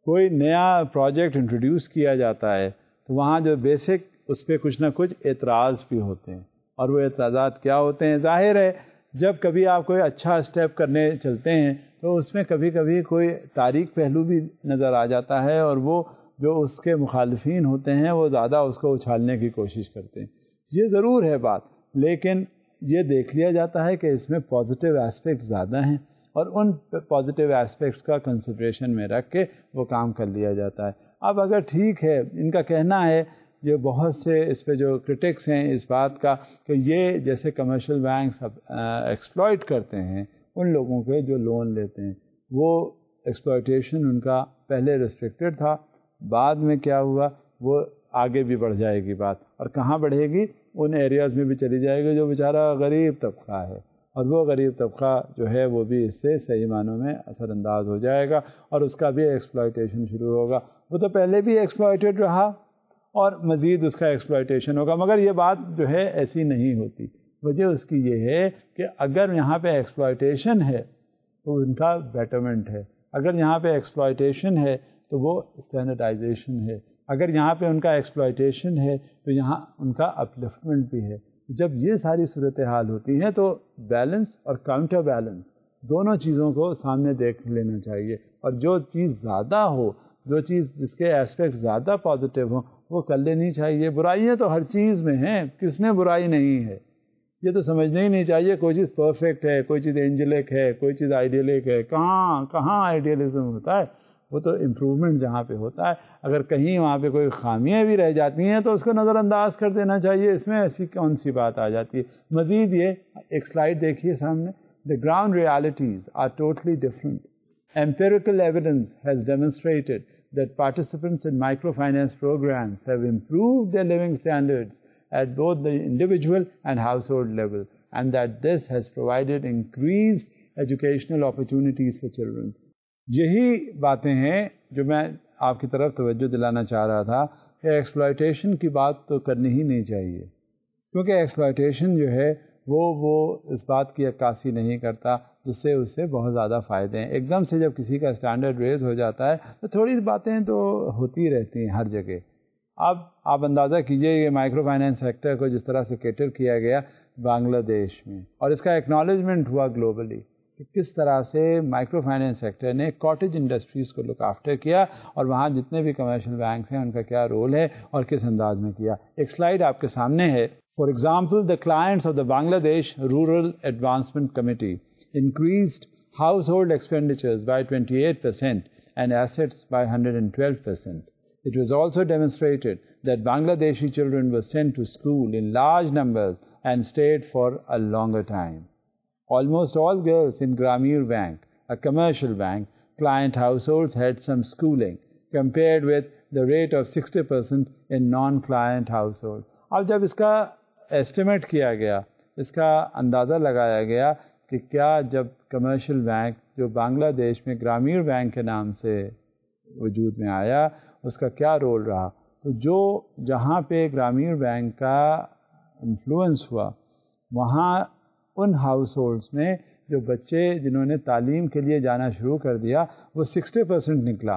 کوئی نیا پروجیکٹ انٹروڈیوس کیا جاتا ہے, تو وہاں جو بیسک اس پہ کچھ نہ کچھ اعتراض بھی ہوتے ہیں. اور وہ اعتراضات کیا ہوتے ہیں؟ ظاہر ہے جب کبھی آپ کوئی اچھا اسٹیپ کرنے چلتے ہیں تو اس میں کبھی کبھی کوئی تاریک پہلو بھی نظر آ جاتا ہے, اور وہ جو اس کے مخالفین ہوتے ہیں وہ زیادہ اس کو اچھالنے کی کوشش کرتے ہیں. یہ ضرور ہے بات, لیکن یہ دیکھ لیا جاتا ہے کہ اس میں پازیٹیو ایسپیکٹ زیادہ ہیں, اور ان پازیٹیو ایسپیکٹس کا کنسیڈریشن میں رکھ کے وہ کام کر لیا جاتا ہے. اب اگر ٹھیک ہے, ان کا کہنا ہے, یہ بہت سے اس پہ جو کرٹکس ہیں اس بات کا کہ یہ جیسے کمرشل بینکس ایکسپلائٹ کرتے ہیں ان لوگوں کے جو لون لیتے ہیں, وہ ایکسپلائٹیشن ان کا پہلے ریسٹرکٹڈ تھا, بعد میں کیا ہوا وہ آگے بھی بڑھ جائے گی بات, اور کہاں بڑھے گی؟ ان ایریاز میں بھی چلی جائے گی جو بیچارہ غریب طبقہ ہے, اور وہ غریب طبقہ جو ہے وہ بھی اس سے صحیح معنوں میں اثر انداز ہو جائے گا, اور اس کا بھی ایکسپلائٹیشن شروع ہوگا. وہ تو پہلے بھی ایکسپلائٹیڈ رہا اور مزید اس کا ایکسپلائٹیشن ہوگا, مگر یہ بات جو ہے ایسی نہیں ہوتی. وجہ اس کی یہ ہے کہ اگر یہاں پہ ایکسپلائٹیشن ہے تو ان کا بیٹرمنٹ ہے, اگر یہاں پہ ایکسپلائٹیشن ہے تو وہ اسٹینڈرڈائزیشن ہے, اگر یہاں پہ ان کا ایکسپلائٹیشن ہے تو یہاں ان کا اپلفٹمنٹ بھی ہے. جب یہ ساری صورتحال ہوتی ہیں تو بیلنس اور کاؤنٹر بیلنس دونوں چیزوں کو سامنے دیکھ لینا چاہیے, اور جو چیز زیادہ ہو, جو چیز جس کے ایسپیکٹ زیادہ پازیٹیو ہوں وہ کر لینی چاہیے. برائیاں تو ہر چیز میں ہیں, کس میں برائی نہیں ہے, یہ تو سمجھنا ہی نہیں چاہیے کوئی چیز پرفیکٹ ہے, کوئی چیز اینجلک ہے, کوئی چیز آئیڈیلک ہے. کہاں آئیڈیلزم ہوتا ہے؟ وہ تو امپرومنٹ جہاں پہ ہوتا ہے. اگر کہیں وہاں پہ کوئی خامیاں بھی رہ جاتی ہیں تو اس کو نظر انداز کر دینا چاہیے, اس میں ایسی کون سی بات آ جاتی ہے. مزید یہ ایک سلائڈ دیکھیے سامنے. The ground realities are totally different. Empirical evidence has demonstrated that participants in microfinance programs have improved their living standards at both the individual and household level, and that this has provided increased educational opportunities for children. یہی باتیں ہیں جو میں آپ کی طرف توجہ دلانا چاہ رہا تھا کہ ایکسپلائٹیشن کی بات تو کرنی ہی نہیں چاہیے, کیونکہ ایکسپلائٹیشن جو ہے وہ اس بات کی عکاسی نہیں کرتا جس سے اس سے بہت زیادہ فائدے ہیں. ایک دم سے جب کسی کا اسٹینڈرڈ ریز ہو جاتا ہے تو تھوڑی سی باتیں تو ہوتی رہتی ہیں ہر جگہ. اب آپ اندازہ کیجئے یہ مائکرو فائنینس سیکٹر کو جس طرح سے کیٹر کیا گیا بنگلہ دیش میں, اور اس کا ایکنالجمنٹ ہوا گلوبلی کہ کس طرح سے مائکرو فائنینس سیکٹر نے کاٹیج انڈسٹریز کو لک آفٹر کیا, اور وہاں جتنے بھی کمرشل بینکس ہیں ان کا کیا رول ہے اور کس انداز میں کیا. ایک سلائیڈ آپ کے سامنے ہے. For example, the clients of the Bangladesh Rural Advancement Committee increased household expenditures by 28% and assets by 112%. It was also demonstrated that Bangladeshi children were sent to school in large numbers and stayed for a longer time. Almost all girls in Grameen Bank, a commercial bank, client households had some schooling, compared with the rate of 60% in non-client households. اب جب اس کا estimate کیا گیا, اس کا اندازہ لگایا گیا کہ کیا جب کمرشل بینک جو بنگلہ دیش میں گرامین بینک کے نام سے وجود میں آیا اس کا کیا رول رہا, تو جو جہاں پہ گرامین بینک کا انفلوئنس ہوا وہاں ان ہاؤس ہولڈس میں جو بچے جنہوں نے تعلیم کے لیے جانا شروع کر دیا وہ 60% نکلا,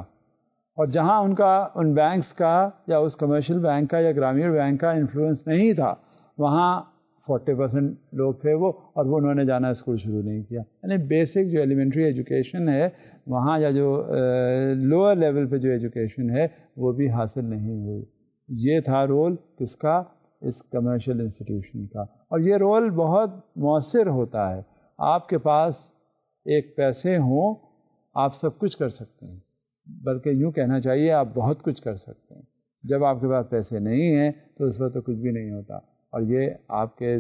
اور جہاں ان کا ان بینکس کا یا اس کمرشل بینک کا یا گرامین بینک کا انفلوئنس نہیں تھا وہاں 40% لوگ تھے وہ, اور وہ انہوں نے جانا اسکول شروع نہیں کیا. یعنی بیسک جو ایلیمنٹری ایجوکیشن ہے وہاں یا جو لوور لیول پہ جو ایجوکیشن ہے وہ بھی حاصل نہیں ہوئی. یہ تھا رول کس کا؟ اس کمرشل انسٹیٹیوشن کا. اور یہ رول بہت مؤثر ہوتا ہے. آپ کے پاس ایک پیسے ہوں آپ سب کچھ کر سکتے ہیں، بلکہ یوں کہنا چاہیے آپ بہت کچھ کر سکتے ہیں. جب آپ کے پاس پیسے نہیں ہیں تو اس وقت تو کچھ بھی نہیں ہوتا، اور یہ آپ کے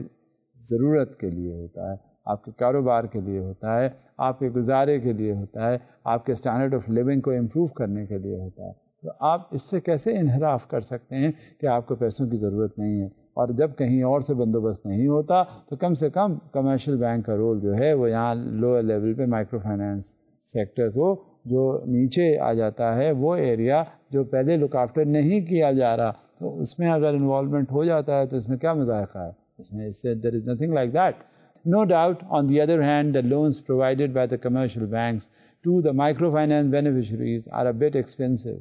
ضرورت کے لیے ہوتا ہے، آپ کے کاروبار کے لیے ہوتا ہے، آپ کے گزارے کے لیے ہوتا ہے، آپ کے اسٹینڈرڈ آف لیونگ کو امپروو کرنے کے لیے ہوتا ہے. تو آپ اس سے کیسے انحراف کر سکتے ہیں کہ آپ کو پیسوں کی ضرورت نہیں ہے؟ اور جب کہیں اور سے بندوبست نہیں ہوتا تو کم سے کم کمرشل بینک کا رول جو ہے وہ یہاں لوور لیول پہ مائکرو فائنانس سیکٹر کو جو نیچے آ جاتا ہے، وہ ایریا جو پہلے لک آفٹر نہیں کیا جا رہا، تو اس میں اگر انوالومنٹ ہو جاتا ہے تو اس میں کیا مذائقہ ہے؟ اس سے there is nothing like that. No doubt, on the other hand, the loans provided by the commercial banks to the microfinance beneficiaries are a bit expensive.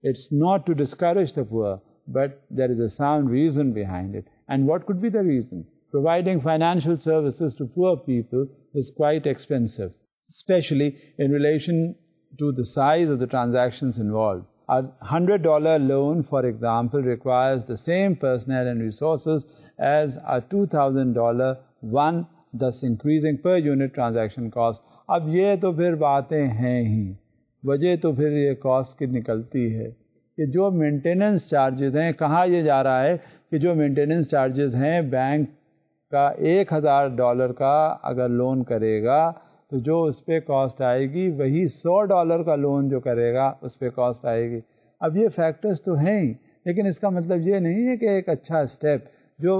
It's not to discourage the poor, but there is a sound reason behind it. And what could be the reason? Providing financial services to poor people is quite expensive, especially in relation to the size of the transactions involved. A $100 loan, for example, requires the same personnel and resources as a $2,000 one, thus increasing per unit transaction cost. اب یہ تو پھر باتیں ہیں ہی، وجہ تو پھر یہ کاسٹ کی نکلتی ہے کہ جو مینٹیننس چارجز ہیں، کہا یہ جا رہا ہے کہ جو مینٹیننس چارجز ہیں بینک کا $1,000 کا اگر لون کرے گا تو جو اس پہ کاسٹ آئے گی وہی $100 کا لون جو کرے گا اس پہ کاسٹ آئے گی. اب یہ فیکٹرز تو ہیں ہی، لیکن اس کا مطلب یہ نہیں ہے کہ ایک اچھا اسٹیپ جو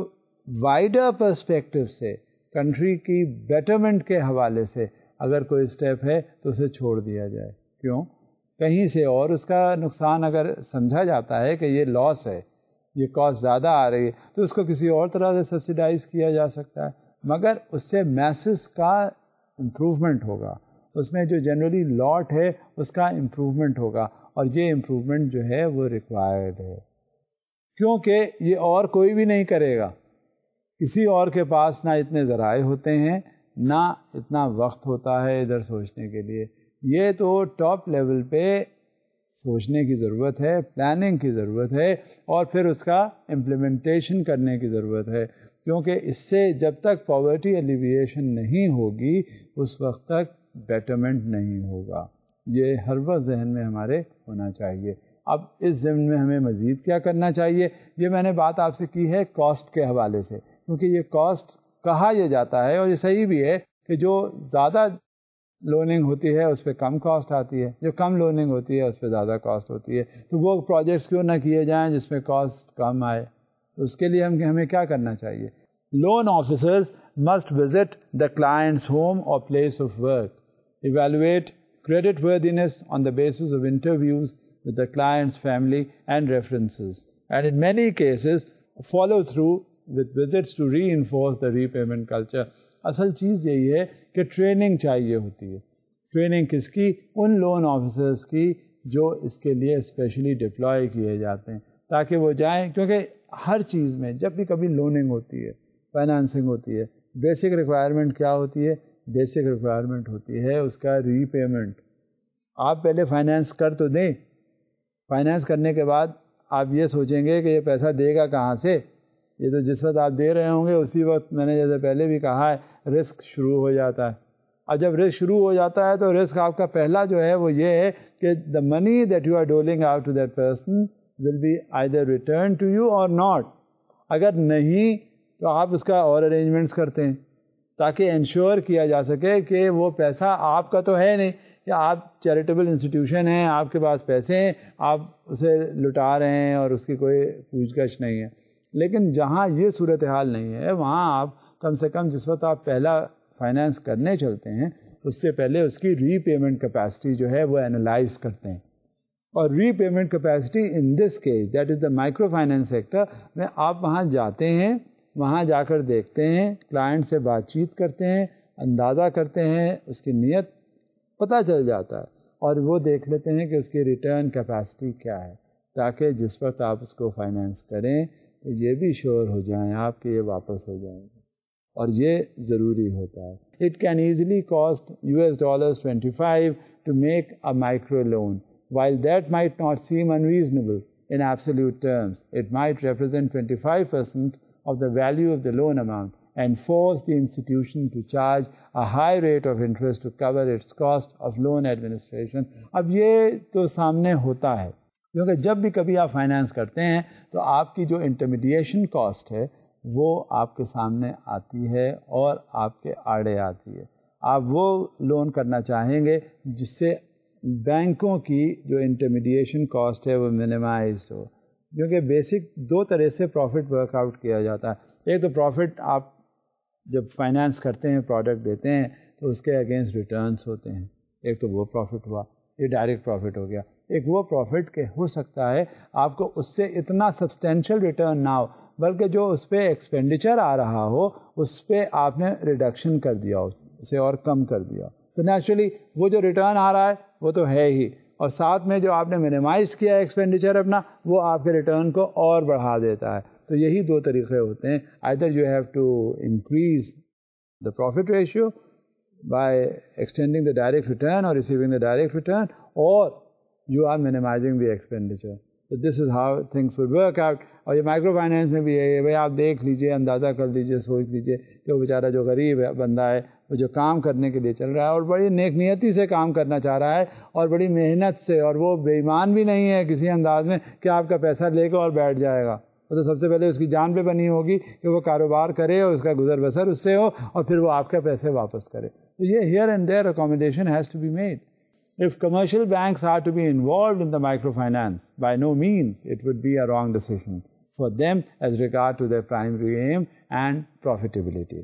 وائڈر پرسپیکٹو سے کنٹری کی بیٹرمنٹ کے حوالے سے اگر کوئی اسٹیپ ہے تو اسے چھوڑ دیا جائے. کیوں؟ کہیں سے اور اس کا نقصان اگر سمجھا جاتا ہے کہ یہ لاس ہے، یہ کاسٹ زیادہ آ رہی ہے، تو اس کو کسی اور طرح سے سبسیڈائز کیا جا سکتا ہے، مگر اس سے میسز کا امپروومنٹ ہوگا، اس میں جو جنرلی لاٹ ہے اس کا امپروومنٹ ہوگا، اور یہ امپروومنٹ جو ہے وہ ریکوائرڈ ہے، کیونکہ یہ اور کوئی بھی نہیں کرے گا. کسی اور کے پاس نہ اتنے ذرائع ہوتے ہیں، نہ اتنا وقت ہوتا ہے ادھر سوچنے کے لیے. یہ تو ٹاپ لیول پہ سوچنے کی ضرورت ہے، پلاننگ کی ضرورت ہے، اور پھر اس کا امپلیمنٹیشن کرنے کی ضرورت ہے، کیونکہ اس سے جب تک پاورٹی ایلیویشن نہیں ہوگی اس وقت تک بیٹرمنٹ نہیں ہوگا. یہ ہر وقت ذہن میں ہمارے ہونا چاہیے. اب اس ضمن میں ہمیں مزید کیا کرنا چاہیے؟ یہ میں نے بات آپ سے کی ہے کاسٹ کے حوالے سے، کیونکہ یہ کاسٹ کہا یہ جاتا ہے، اور یہ صحیح بھی ہے کہ جو زیادہ لوننگ ہوتی ہے اس پہ کم کاسٹ آتی ہے، جو کم لوننگ ہوتی ہے اس پہ زیادہ کاسٹ ہوتی ہے. تو وہ پروجیکٹس کیوں نہ کیے جائیں جس میں کاسٹ کم آئے؟ تو اس کے لیے ہمیں کیا کرنا چاہیے؟ Loan officers must visit the clients home اور place of work, evaluate credit worthiness on the basis of interviews with the client's family and references, and in many cases follow through with visits to reinforce the repayment culture. اصل چیز یہی ہے کہ training چاہیے ہوتی ہے. Training کس کی؟ ان لون آفیسرز کی جو اس کے لیے اسپیشلی ڈپلوائے کیے جاتے ہیں، تاکہ وہ جائیں، کیونکہ ہر چیز میں جب بھی کبھی لوننگ ہوتی ہے، فائنانسنگ ہوتی ہے، بیسک ریکوائرمنٹ کیا ہوتی ہے؟ بیسک ریکوائرمنٹ ہوتی ہے اس کا ری پیمنٹ. آپ پہلے فائنینس کر تو دیں، فائنینس کرنے کے بعد آپ یہ سوچیں گے کہ یہ پیسہ دے گا کہاں سے. یہ تو جس وقت آپ دے رہے ہوں گے اسی وقت، میں نے جیسے پہلے بھی کہا ہے، رسک شروع ہو جاتا ہے. اور جب رسک شروع ہو جاتا ہے تو رسک آپ کا پہلا جو ہے وہ یہ ہے کہ the money that you are doling out to that person will be either return to you or not. اگر نہیں تو آپ اس کا اور ارینجمنٹس کرتے ہیں تاکہ انشور کیا جا سکے کہ وہ پیسہ آپ کا تو ہے نہیں، یا آپ چیریٹیبل انسٹیٹیوشن ہیں، آپ کے پاس پیسے ہیں، آپ اسے لٹا رہے ہیں اور اس کی کوئی پوچھ گچھ نہیں ہے. لیکن جہاں یہ صورتحال نہیں ہے وہاں آپ کم سے کم جس وقت آپ پہلا فائنینس کرنے چلتے ہیں اس سے پہلے اس کی ری پیمنٹ کیپیسٹی جو ہے وہ انالائز کرتے ہیں. اور repayment capacity in this case that is the micro finance sector میں آپ وہاں جاتے ہیں، وہاں جا کر دیکھتے ہیں، کلائنٹ سے بات چیت کرتے ہیں، اندازہ کرتے ہیں، اس کی نیت پتہ چل جاتا ہے، اور وہ دیکھ لیتے ہیں کہ اس کی ریٹرن کیپیسٹی کیا ہے، تاکہ جس وقت آپ اس کو فائنینس کریں تو یہ بھی شور ہو جائیں آپ کہ یہ واپس ہو جائیں گے، اور یہ ضروری ہوتا ہے. It can easily cost $25 to make a micro loan. While that might not seem unreasonable in absolute terms, it might represent 25% of the value of the loan amount, and force the institution to charge a high rate of interest to cover its cost of loan administration. اب یہ تو سامنے ہوتا ہے کیونکہ جب بھی کبھی آپ فائنانس کرتے ہیں تو آپ کی جو انٹرمیڈیشن کاسٹ ہے وہ آپ کے سامنے آتی ہے اور آپ کے آڑے آتی ہے. آپ وہ لون کرنا چاہیں گے جس سے بینکوں کی جو انٹرمیڈیشن کاسٹ ہے وہ منیمائزڈ ہو, کیونکہ بیسک دو طرح سے پروفٹ ورک آؤٹ کیا جاتا ہے. ایک تو پروفٹ آپ جب فائنانس کرتے ہیں پروڈکٹ دیتے ہیں تو اس کے اگینسٹ ریٹرنس ہوتے ہیں, ایک تو وہ پروفٹ ہوا, یہ ڈائریکٹ پروفٹ ہو گیا. ایک وہ پروفٹ کہ ہو سکتا ہے آپ کو اس سے اتنا سبسٹینشیل ریٹرن نہ ہو بلکہ جو اس پہ ایکسپینڈیچر آ رہا ہو اس پہ آپ نے ریڈکشن کر دیا ہو, اسے اور کم کر دیا. تو نیچرلی وہ جو ریٹرن آ رہا ہے وہ تو ہے ہی, اور ساتھ میں جو آپ نے منیمائز کیا ہے ایکسپینڈیچر اپنا وہ آپ کے ریٹرن کو اور بڑھا دیتا ہے. تو یہی دو طریقے ہوتے ہیں, either you have to increase the profit ratio by extending the direct return or receiving the direct return, or you are minimizing the expenditure. So this is how things will work out. اور یہ micro finance میں بھی ہے, بھائی آپ دیکھ لیجئے, اندازہ کر لیجئے, سوچ لیجئے کہ وہ بیچارہ جو غریب ہے بندہ ہے وہ جو کام کرنے کے لیے چل رہا ہے اور بڑی نیک نیتی سے کام کرنا چاہ رہا ہے اور بڑی محنت سے, اور وہ بے ایمان بھی نہیں ہے کسی انداز میں کہ آپ کا پیسہ لے کے اور بیٹھ جائے گا. وہ تو سب سے پہلے اس کی جان پہ بنی ہوگی کہ وہ کاروبار کرے اور اس کا گزر بسر اس سے ہو اور پھر وہ آپ کے پیسے واپس کرے. تو یہ here and there accommodation has to be made. If commercial banks are to be involved in the microfinance, by no means it would be a wrong decision for them as regard to their primary aim and profitability.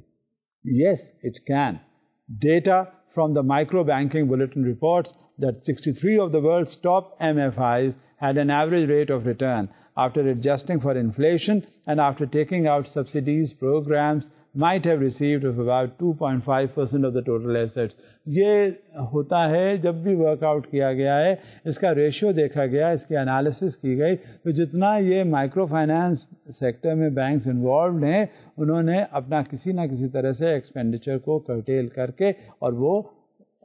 Yes, it can. Data from the micro banking bulletin reports that 63 of the world's top MFIs had an average rate of return after adjusting for inflation and after taking out subsidies programs might have received of about 2.5% of the total assets. یہ ہوتا ہے جب بھی work out کیا گیا ہے, اس کا ratio دیکھا گیا, اس کی انالیسس کی گئی, تو جتنا یہ مائکرو فائنانس سیکٹر میں بینکس انوالوڈ ہیں انہوں نے اپنا کسی نہ کسی طرح سے ایکسپینڈیچر کو کرٹیل کر کے اور وہ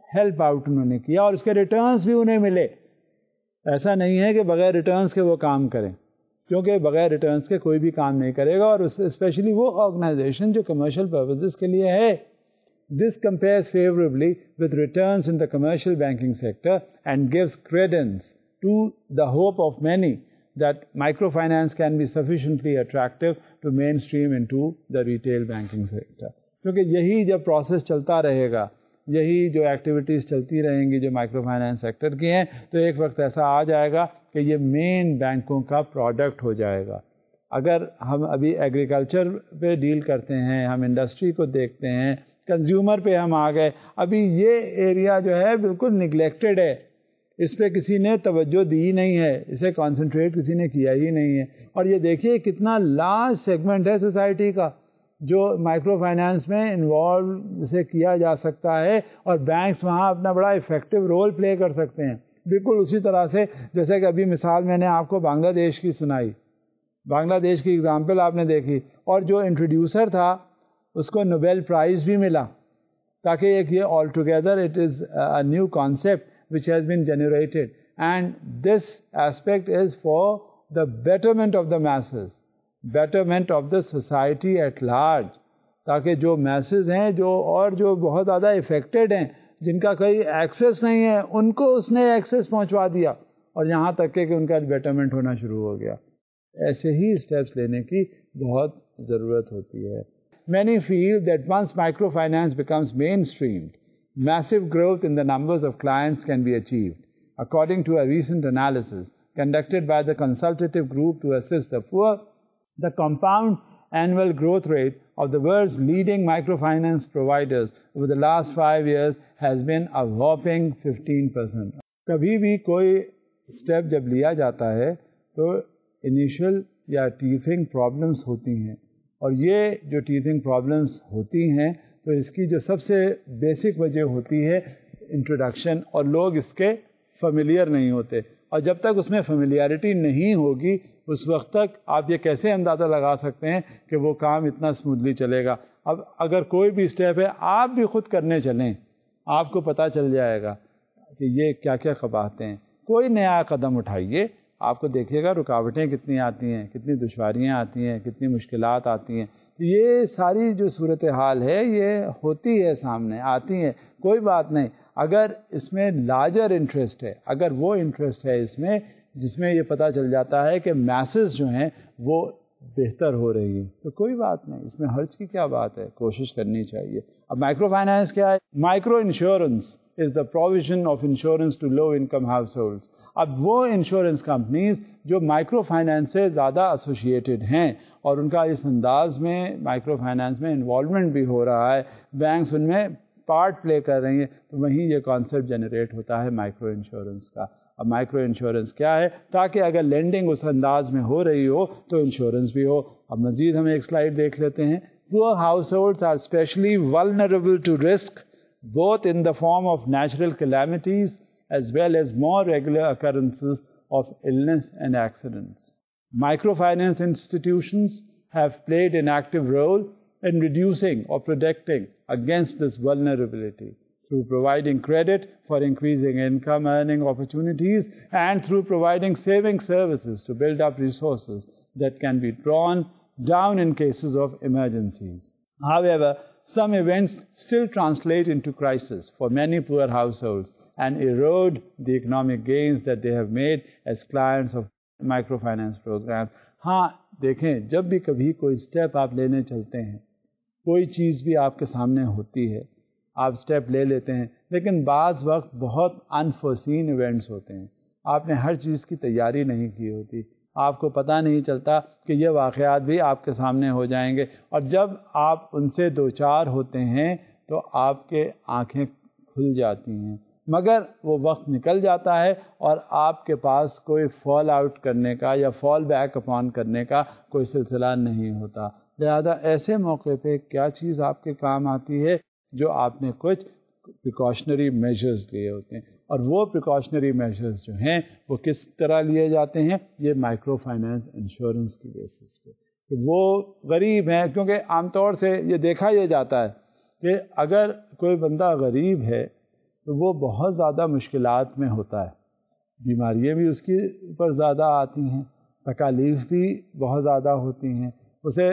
ہیلپ آؤٹ انہوں نے کیا اور اس کے ریٹرنز بھی انہیں ملے. ایسا نہیں ہے کہ بغیر ریٹرنز کے وہ کام کریں, کیونکہ بغیر ریٹرنز کے کوئی بھی کام نہیں کرے گا, اور اسپیشلی وہ آرگنائزیشن جو کمرشل پرپزز کے لیے ہے. This compares favourably with returns in the commercial banking sector and gives credence to the hope of many that microfinance can be sufficiently attractive to mainstream into the retail banking sector. کیونکہ یہی جب process چلتا رہے گا, یہی جو activities چلتی رہیں گی جو مائکرو فائنانس سیکٹر کی ہیں, تو ایک وقت ایسا آ جائے گا کہ یہ مین بینکوں کا پروڈکٹ ہو جائے گا. اگر ہم ابھی ایگریکلچر پہ ڈیل کرتے ہیں, ہم انڈسٹری کو دیکھتے ہیں, کنزیومر پہ ہم آ گئے, ابھی یہ ایریا جو ہے بالکل نگلیکٹڈ ہے, اس پہ کسی نے توجہ دی نہیں ہے, اسے کانسنٹریٹ کسی نے کیا ہی نہیں ہے. اور یہ دیکھیے کتنا لارج سیگمنٹ ہے سوسائٹی کا جو مائکرو فائنانس میں انوالو جسے کیا جا سکتا ہے, اور بینکس وہاں اپنا بڑا افیکٹو رول پلے کر سکتے ہیں. بالکل اسی طرح سے جیسے کہ ابھی مثال میں نے آپ کو بنگلہ دیش کی سنائی, بنگلہ دیش کی اگزامپل آپ نے دیکھی, اور جو انٹروڈیوسر تھا اس کو نوبیل پرائز بھی ملا, تاکہ ایک یہ all together it is a new concept which has been generated, and this aspect is for the betterment of the masses, betterment of the society at large, تاکہ جو masses ہیں جو بہت زیادہ افیکٹڈ ہیں, جن کا کوئی ایکسیس نہیں ہے, ان کو اس نے ایکسیس پہنچوا دیا, اور یہاں تک کہ ان کا بیٹرمنٹ ہونا شروع ہو گیا. ایسے ہی اسٹیپس لینے کی بہت ضرورت ہوتی ہے. Many feel that once microfinance becomes mainstreamed, massive growth in the numbers of clients can be achieved. According to a recent analysis conducted by the Consultative Group to Assist the Poor, the compound annual growth rate of the world's leading microfinance providers over the last 5 years has been a whopping 15%. کبھی بھی کوئی step جب لیا جاتا ہے تو initial یا ٹیتھنگ problems ہوتی ہیں, اور یہ جو ٹیتھنگ پرابلمس ہوتی ہیں تو اس کی جو سب سے بیسک وجہ ہوتی ہے انٹروڈکشن, اور لوگ اس کے فیملیئر نہیں ہوتے, اور جب تک اس میں فیملیئرٹی نہیں ہوگی اس وقت تک آپ یہ کیسے اندازہ لگا سکتے ہیں کہ وہ کام اتنا اسموتھلی چلے گا. اب اگر کوئی بھی اسٹیپ ہے آپ بھی خود کرنے چلیں, آپ کو پتہ چل جائے گا کہ یہ کیا کیا قباحتیں ہیں. کوئی نیا قدم اٹھائیے, آپ کو دیکھیے گا رکاوٹیں کتنی آتی ہیں, کتنی دشواریاں آتی ہیں, کتنی مشکلات آتی ہیں. یہ ساری جو صورتحال ہے یہ ہوتی ہے، سامنے آتی ہیں. کوئی بات نہیں، اگر اس میں لارجر انٹرسٹ ہے، اگر وہ انٹرسٹ ہے اس میں جس میں یہ پتہ چل جاتا ہے کہ میسز جو ہیں وہ بہتر ہو رہی ہے، تو کوئی بات نہیں، اس میں حرج کی کیا بات ہے، کوشش کرنی چاہیے. اب مائکرو فائنانس کیا ہے؟ Micro insurance is the provision of insurance to low income households. اب وہ انشورنس کمپنیز جو مائکرو فائنانس سے زیادہ ایسوسیٹڈ ہیں اور ان کا اس انداز میں مائکرو فائنانس میں انوالومنٹ بھی ہو رہا ہے، بینکس ان میں پارٹ پلے کر رہی ہیں، تو وہیں یہ کانسیپٹ جنریٹ ہوتا ہے مائکرو انشورنس کا. اب مائکرو انشورنس کیا ہے؟ تاکہ اگر لینڈنگ اس انداز میں ہو رہی ہو تو انشورنس بھی ہو. اب مزید ہم ایک سلائڈ دیکھ لیتے ہیں. Poor households are especially vulnerable to risk, both in the form of natural calamities as well as more regular occurrences of illness and accidents. Microfinance institutions have played an active role in reducing or protecting against this vulnerability through providing credit for increasing income earning opportunities and through providing saving services to build up resources that can be drawn down in cases of emergencies. However, some events still translate into crisis for many poor households and erode the economic gains that they have made as clients of microfinance programs. ہاں دیکھیں، جب بھی کبھی کوئی step آپ لینے چلتے ہیں، کوئی چیز بھی آپ کے سامنے ہوتی ہے، آپ اسٹیپ لے لیتے ہیں، لیکن بعض وقت بہت انفورسین ایونٹس ہوتے ہیں. آپ نے ہر چیز کی تیاری نہیں کی ہوتی، آپ کو پتہ نہیں چلتا کہ یہ واقعات بھی آپ کے سامنے ہو جائیں گے، اور جب آپ ان سے دوچار ہوتے ہیں تو آپ کے آنکھیں کھل جاتی ہیں، مگر وہ وقت نکل جاتا ہے اور آپ کے پاس کوئی فال آؤٹ کرنے کا یا فال بیک اپان کرنے کا کوئی سلسلہ نہیں ہوتا. لہذا ایسے موقع پہ کیا چیز آپ کے کام آتی ہے؟ جو آپ نے کچھ پریکاشنری میجرز لیے ہوتے ہیں، اور وہ پریکاشنری میجرز جو ہیں وہ کس طرح لیے جاتے ہیں؟ یہ مائکرو فائنانس انشورنس کی بیسس پہ. کہ وہ غریب ہیں، کیونکہ عام طور سے یہ دیکھا یہ جاتا ہے کہ اگر کوئی بندہ غریب ہے تو وہ بہت زیادہ مشکلات میں ہوتا ہے، بیماریاں بھی اس کے اوپر زیادہ آتی ہیں، تکالیف بھی بہت زیادہ ہوتی ہیں، اسے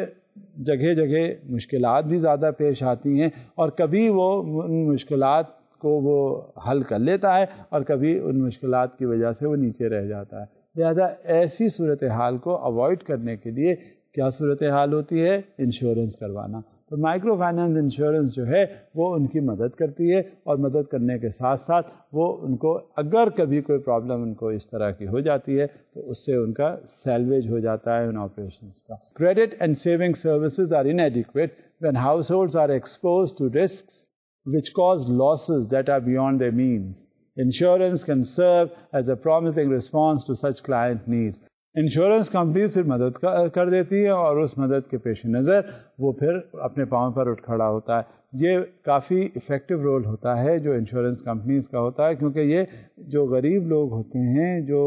جگہ جگہ مشکلات بھی زیادہ پیش آتی ہیں، اور کبھی وہ ان مشکلات کو وہ حل کر لیتا ہے اور کبھی ان مشکلات کی وجہ سے وہ نیچے رہ جاتا ہے. لہذا ایسی صورتحال کو اوائڈ کرنے کے لیے کیا صورتحال ہوتی ہے؟ انشورنس کروانا. تو مائکرو فائنانس انشورنس جو ہے وہ ان کی مدد کرتی ہے، اور مدد کرنے کے ساتھ ساتھ وہ ان کو اگر کبھی کوئی پرابلم ان کو اس طرح کی ہو جاتی ہے تو اس سے ان کا سیلویج ہو جاتا ہے ان آپریشنس کا. Credit and saving services are inadequate when households are exposed to risks which cause losses that are beyond their means. Insurance can serve as a promising response to such client needs. Insurance companies پھر مدد کر دیتی ہیں، اور اس مدد کے پیش نظر وہ پھر اپنے پاؤں پر اٹھ کھڑا ہوتا ہے. یہ کافی ایفیکٹو رول ہوتا ہے جو انشورنس کمپنیز کا ہوتا ہے، کیونکہ یہ جو غریب لوگ ہوتے ہیں، جو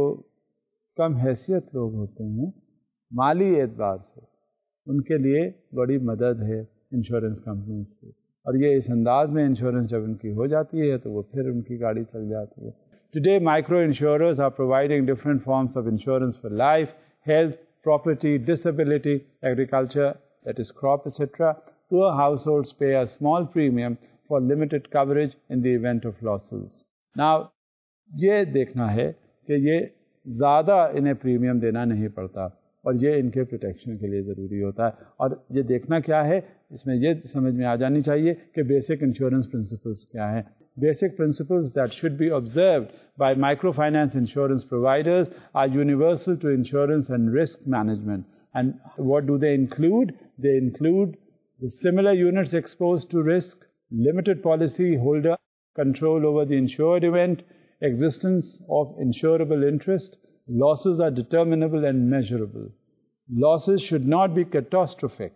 کم حیثیت لوگ ہوتے ہیں مالی اعتبار سے، ان کے لیے بڑی مدد ہے انشورنس کمپنیز کی. اور یہ اس انداز میں انشورنس جب ان کی ہو جاتی ہے تو وہ پھر ان کی گاڑی چل جاتی ہے. Today, micro insurers are providing different forms of insurance for life, health, property, disability, agriculture, that is crop, etc. Poor households pay a small premium for limited coverage in the event of losses. Now, یہ دیکھنا ہے کہ یہ زیادہ انہیں premium دینا نہیں پڑتا، اور یہ ان کے پروٹیکشن کے لیے ضروری ہوتا ہے. اور یہ دیکھنا کیا ہے، اس میں یہ سمجھ میں آ جانی چاہیے کہ بیسک انشورنس پرنسپلس کیا ہیں. Basic principles that should be observed by microfinance insurance providers are universal to insurance and risk management. And what do they include? They include the similar units exposed to risk, limited policy holder control over the insured event, existence of insurable interest, losses are determinable and measurable. Losses should not be catastrophic.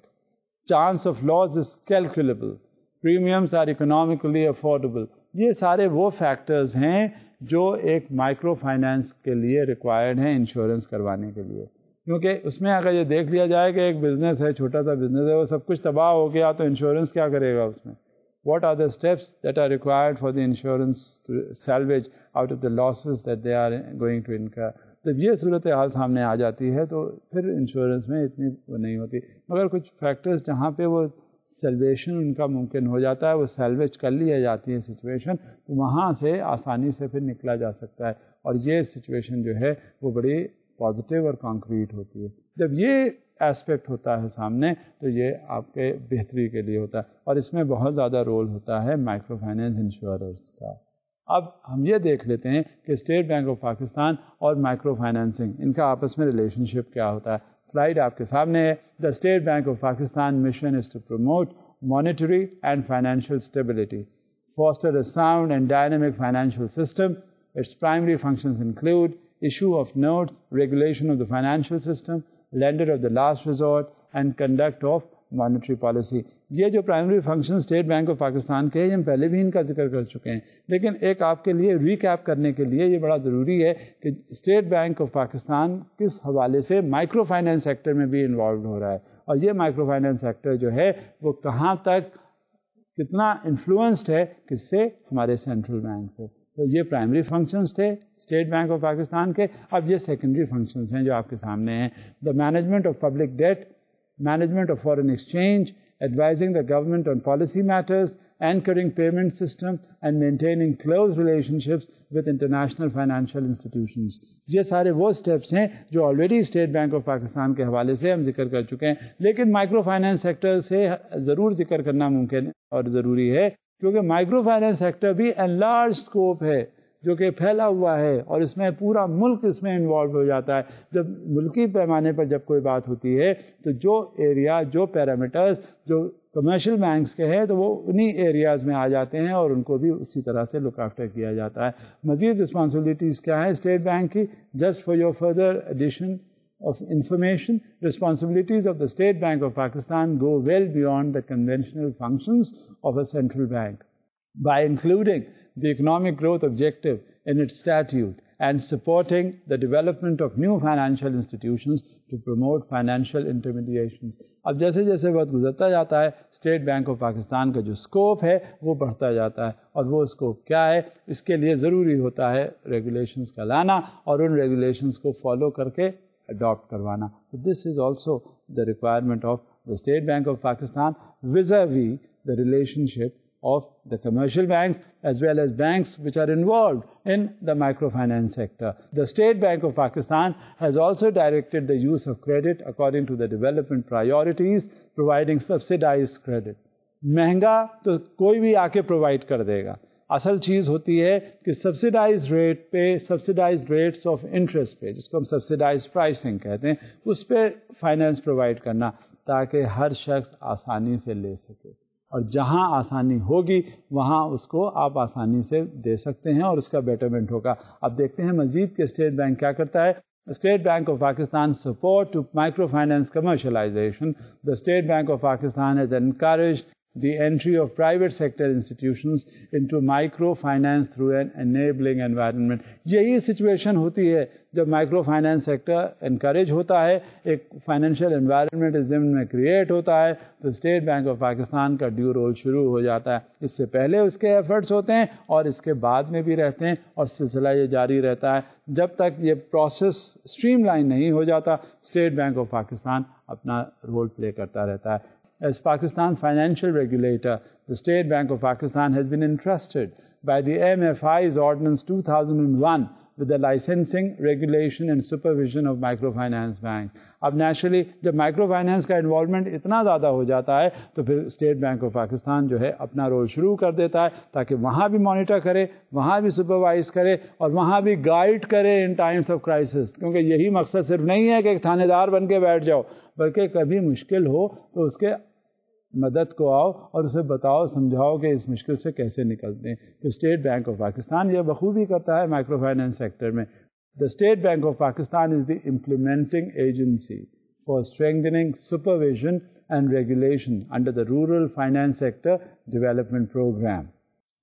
Chance of loss is calculable. Premiums are economically affordable. یہ سارے وہ factors ہیں جو ایک micro finance کے لیے required ہیں insurance کروانے کے لیے. کیونکہ اس میں اگر یہ دیکھ لیا جائے کہ ایک بزنس ہے، چھوٹا سا بزنس ہے، وہ سب کچھ تباہ ہو گیا تو انشورنس کیا کرے گا اس میں؟ What are the steps that are required for the insurance to salvage out of the losses that they are going to incur? جب یہ صورتحال سامنے آ جاتی ہے تو پھر انشورنس میں اتنی وہ نہیں ہوتی، مگر کچھ فیکٹرز جہاں پہ وہ سیلویشن ان کا ممکن ہو جاتا ہے، وہ سیلویج کر لی جاتی ہے سچویشن، تو وہاں سے آسانی سے پھر نکلا جا سکتا ہے، اور یہ سچویشن جو ہے وہ بڑی پازیٹیو اور کانکریٹ ہوتی ہے۔ جب یہ ایسپیکٹ ہوتا ہے سامنے تو یہ آپ کے بہتری کے لیے ہوتا ہے، اور اس میں بہت زیادہ رول ہوتا ہے مائکرو فائنینس انشوررز کا۔ اب ہم یہ دیکھ لیتے ہیں کہ اسٹیٹ بینک آف پاکستان اور مائکرو فائنینسنگ ان کا آپس میں ریلیشن شپ کیا ہوتا ہے۔ سلائیڈ آپ کے سامنے ہے۔ The state bank of Pakistan mission is to promote monetary and financial stability, foster a sound and dynamic financial system. Its primary functions include issue of notes, regulation of the financial system, lender of the last resort, and conduct of monetary policy. یہ جو primary function state bank of Pakistan کے ہیں ہم پہلے بھی ان کا ذکر کر چکے ہیں، لیکن ایک آپ کے لیے ریکیپ کرنے کے لیے یہ بڑا ضروری ہے کہ اسٹیٹ بینک آف پاکستان کس حوالے سے مائکرو فائنینس سیکٹر میں بھی انوالوڈ ہو رہا ہے، اور یہ مائکرو فائنینس سیکٹر جو ہے وہ کہاں تک کتنا انفلوئنسڈ ہے کس سے، ہمارے سینٹرل بینک سے۔ تو یہ پرائمری فنکشنز تھے اسٹیٹ بینک آف پاکستان کے۔ اب یہ سیکنڈری فنکشنز ہیں جو آپ کے سامنے ہیں۔ The management of public debt, management of foreign exchange, advising the government on policy matters, anchoring payment system, and maintaining close relationships with international financial institutions. یہ سارے وہ سٹیپس ہیں جو already state bank of Pakistan کے حوالے سے ہم ذکر کر چکے ہیں، لیکن مائکرو فائنینس سیکٹر سے ضرور ذکر کرنا ممکن اور ضروری ہے، کیونکہ مائکرو فائنینس سیکٹر بھی انلارج اسکوپ ہے جو کہ پھیلا ہوا ہے، اور اس میں پورا ملک اس میں انوالو ہو جاتا ہے۔ جب ملکی پیمانے پر جب کوئی بات ہوتی ہے تو جو ایریا، جو پیرامیٹرز جو کمرشل بینکس کے ہیں تو وہ انہی ایریاز میں آ جاتے ہیں، اور ان کو بھی اسی طرح سے لک آفٹر کیا جاتا ہے۔ مزید رسپانسبلٹیز کیا ہیں اسٹیٹ بینک کی؟ Just for your further addition of information, responsibilities of the State Bank of Pakistan go well beyond the conventional functions of a central bank. By including the economic growth objective in its statute and supporting the development of new financial institutions to promote financial intermediations. اب جیسے جیسے وقت گزرتا جاتا ہے state bank of Pakistan کا جو scope ہے وہ بڑھتا جاتا ہے، اور وہ اسکوپ کیا ہے؟ اس کے لیے ضروری ہوتا ہے ریگولیشنز کا لانا اور ان ریگولیشنز کو فالو کر کے اڈاپٹ کروانا۔ This is also the requirement of the state bank of Pakistan vis-a-vis the relationship of the commercial banks as well as banks which are involved in the microfinance sector. The State Bank of Pakistan has also directed the use of credit according to the development priorities, providing subsidized credit. مہنگا تو کوئی بھی آ کے provide کر دے گا، اصل چیز ہوتی ہے کہ سبسیڈائز ریٹ پہ، سبسیڈائز ریٹس آف انٹرسٹ پہ، جس کو ہم سبسیڈائز پرائسنگ کہتے ہیں، اس پہ فائنینس پرووائڈ کرنا تاکہ ہر شخص آسانی سے لے سکے، اور جہاں آسانی ہوگی وہاں اس کو آپ آسانی سے دے سکتے ہیں اور اس کا بیٹرمنٹ ہوگا۔ اب دیکھتے ہیں مزید کہ اسٹیٹ بینک کیا کرتا ہے۔ State Bank of Pakistan support to microfinance commercialization. The State Bank of Pakistan has encouraged the entry of private sector institutions into microfinance through an enabling environment. یہی سچویشن ہوتی ہے جب مائکرو فائنینس سیکٹر انکریج ہوتا ہے، ایک financial environment اس ضمن میں create ہوتا ہے، تو اسٹیٹ بینک آف پاکستان کا ڈیو رول شروع ہو جاتا ہے۔ اس سے پہلے اس کے ایفرٹس ہوتے ہیں اور اس کے بعد میں بھی رہتے ہیں، اور سلسلہ یہ جاری رہتا ہے جب تک یہ پروسیس اسٹریم لائن نہیں ہو جاتا۔ اسٹیٹ بینک آف پاکستان اپنا رول پلے کرتا رہتا ہے۔ As Pakistan's financial regulator, the State Bank of Pakistan has been entrusted by the MFI's Ordinance 2001 with the licensing, regulation and supervision of microfinance banks. اب naturally جب micro finance کا involvement اتنا زیادہ ہو جاتا ہے تو پھر اسٹیٹ بینک آف پاکستان جو ہے اپنا رول شروع کر دیتا ہے تاکہ وہاں بھی مانیٹر کرے، وہاں بھی سپروائز کرے اور وہاں بھی گائیڈ کرے ان ٹائمس آف کرائسس، کیونکہ یہی مقصد صرف نہیں ہے کہ ایک تھانے دار بن کے بیٹھ جاؤ، بلکہ کبھی مشکل ہو تو اس کے مدد کو آؤ اور اسے بتاؤ، سمجھاؤ کہ اس مشکل سے کیسے نکلتے ہیں۔ تو اسٹیٹ بینک آف پاکستان یہ بخوبی کرتا ہے مائکرو فائنینس سیکٹر میں۔ The State Bank of Pakistan is the implementing agency for strengthening supervision and regulation under the Rural Finance Sector Development Program.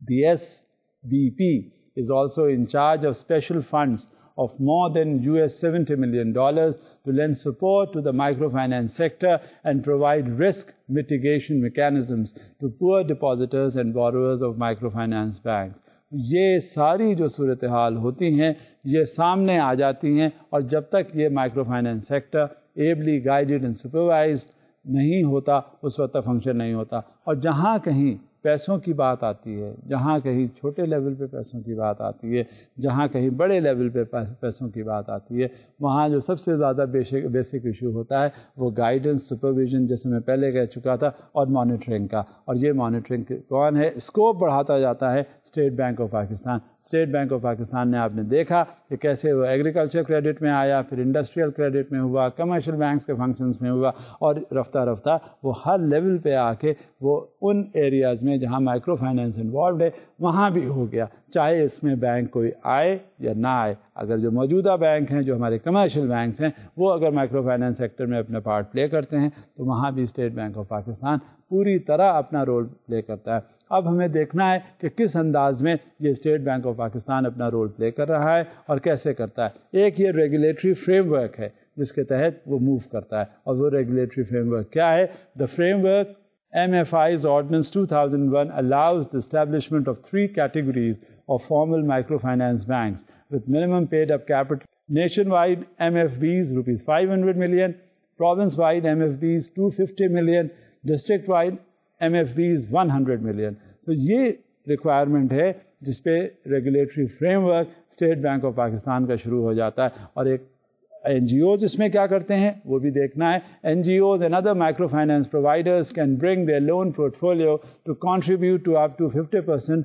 The SBP is also in charge of special funds of more than $70 million to lend support to the microfinance sector and provide risk mitigation mechanisms to poor depositors and borrowers of microfinance banks. یہ ساری جو صورتحال ہوتی ہیں یہ سامنے آ جاتی ہیں، اور جب تک یہ micro finance sector ably guided and supervised نہیں ہوتا اس وقت تک فنکشن نہیں ہوتا. اور جہاں کہیں پیسوں کی بات آتی ہے، جہاں کہیں چھوٹے لیول پہ پیسوں کی بات آتی ہے، جہاں کہیں بڑے لیول پہ پیسوں کی بات آتی ہے، وہاں جو سب سے زیادہ بیسک ایشو ہوتا ہے وہ گائیڈنس، سپرویژن، جیسے میں پہلے کہہ چکا تھا، اور مانیٹرنگ کا. اور یہ مانیٹرنگ کون ہے؟ اسکوپ بڑھاتا جاتا ہے state bank of Pakistan. State bank of Pakistan نے آپ نے دیکھا کہ کیسے وہ ایگریکلچر کریڈٹ میں آیا، پھر انڈسٹریل کریڈٹ میں ہوا، کمرشل بینکس کے فنکشنز میں ہوا، اور رفتہ رفتہ وہ ہر لیول پہ آ کے وہ ان ایریاز میں جہاں مائکرو فائنینس انوالوڈ ہے وہاں بھی ہو گیا. چاہے اس میں بینک کوئی آئے یا نہ آئے، اگر جو موجودہ بینک ہیں، جو ہمارے کمرشل بینکس ہیں، وہ اگر مائکرو فائنینس سیکٹر میں اپنا پارٹ پلے کرتے ہیں تو وہاں بھی اسٹیٹ بینک آف پاکستان پوری طرح اپنا رول پلے کرتا ہے. اب ہمیں دیکھنا ہے کہ کس انداز میں یہ اسٹیٹ بینک آف پاکستان اپنا رول پلے کر رہا ہے اور کیسے کرتا ہے. ایک یہ ریگولیٹری فریم ورک ہے جس کے تحت وہ موو کرتا ہے، اور وہ ریگولیٹری فریم ورک کیا ہے؟ The frame work MFI's Ordinance 2001 allows the establishment of 3 categories of formal microfinance banks with minimum paid-up capital. Nationwide MFBs rupees 500 million, province-wide MFBs 250 million, district-wide MFBs 100 million. تو یہ requirement ہے جس پہ regulatory frame work state bank of Pakistan کا شروع ہو جاتا ہے. اور ایک این جی اوز اس میں کیا کرتے ہیں وہ بھی دیکھنا ہے. N G Os and other micro finance providers can bring their loan portfolio to contribute to up to 50%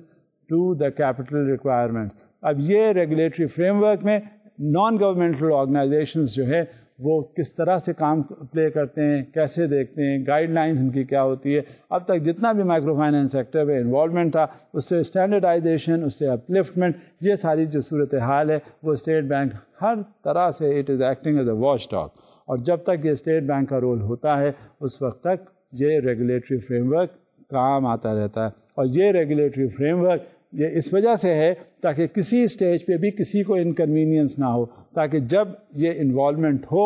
to the capital requirements. اب یہ ریگولیٹری فریم ورک میں نان گورنمنٹل آرگنائزیشنز جو ہے وہ کس طرح سے کام پلے کرتے ہیں، کیسے دیکھتے ہیں، گائیڈ لائنز ان کی کیا ہوتی ہے. اب تک جتنا بھی مائکرو فائنینس سیکٹر میں انوالومنٹ تھا اس سے اسٹینڈرڈائزیشن، اس سے اپلفٹمنٹ، یہ ساری جو صورتحال ہے وہ اسٹیٹ بینک ہر طرح سے it is acting as a watch dog. اور جب تک یہ اسٹیٹ بینک کا رول ہوتا ہے اس وقت تک یہ ریگولیٹری فریم ورک کام آتا رہتا ہے. اور یہ ریگولیٹری فریم ورک یہ اس وجہ سے ہے تاکہ کسی اسٹیج پہ بھی کسی کو انکنوینئنس نہ ہو، تاکہ جب یہ انوالومنٹ ہو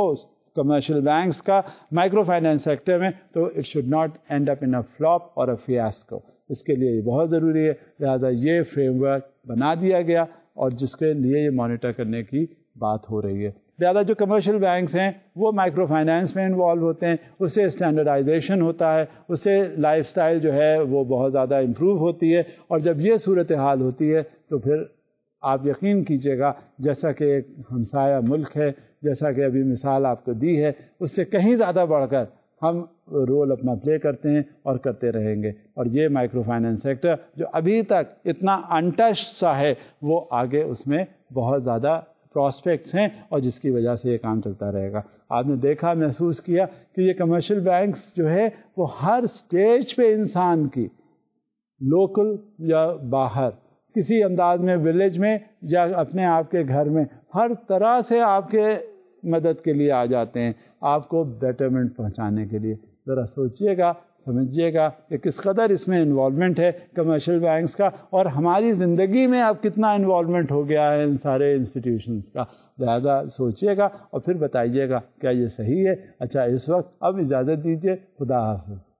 کمرشل بینکس کا مائکرو فائنینس سیکٹر میں تو it should not and up in a flop اور اے فیاسکو. اس کے لیے یہ بہت ضروری ہے. لہٰذا یہ فریم ورک بنا دیا گیا اور جس کے لیے یہ مانیٹر کرنے کی بات ہو رہی ہے. لہٰذا جو کمرشل بینکس ہیں وہ مائکرو فائنینس میں انوالو ہوتے ہیں، اس سے اسٹینڈرڈائزیشن ہوتا ہے، اس سے لائف سٹائل جو ہے وہ بہت زیادہ امپروو ہوتی ہے. اور جب یہ صورتحال ہوتی ہے تو پھر آپ یقین کیجئے گا جیسا کہ ایک ہمسایہ ملک ہے، جیسا کہ ابھی مثال آپ کو دی ہے، اس سے کہیں زیادہ بڑھ کر ہم رول اپنا پلے کرتے ہیں اور کرتے رہیں گے. اور یہ مائکرو فائنینس سیکٹر جو ابھی تک اتنا انٹچڈ سا ہے وہ آگے اس میں بہت زیادہ پراسپیکٹس ہیں اور جس کی وجہ سے یہ کام چلتا رہے گا. آپ نے دیکھا، محسوس کیا کہ یہ کمرشل بینکس جو ہے وہ ہر سٹیج پہ انسان کی، لوکل یا باہر، کسی انداز میں ولیج میں یا اپنے آپ کے گھر میں، ہر طرح سے آپ کے مدد کے لیے آ جاتے ہیں، آپ کو بیٹرمنٹ پہنچانے کے لیے. ذرا سوچئے گا، سمجھیے گا کہ کس قدر اس میں انوالومنٹ ہے کمرشل بینکس کا، اور ہماری زندگی میں اب کتنا انوالومنٹ ہو گیا ہے ان سارے انسٹیٹیوشنز کا. لہذا سوچئے گا اور پھر بتائیے گا کیا یہ صحیح ہے. اچھا، اس وقت اب اجازت دیجیے. خدا حافظ.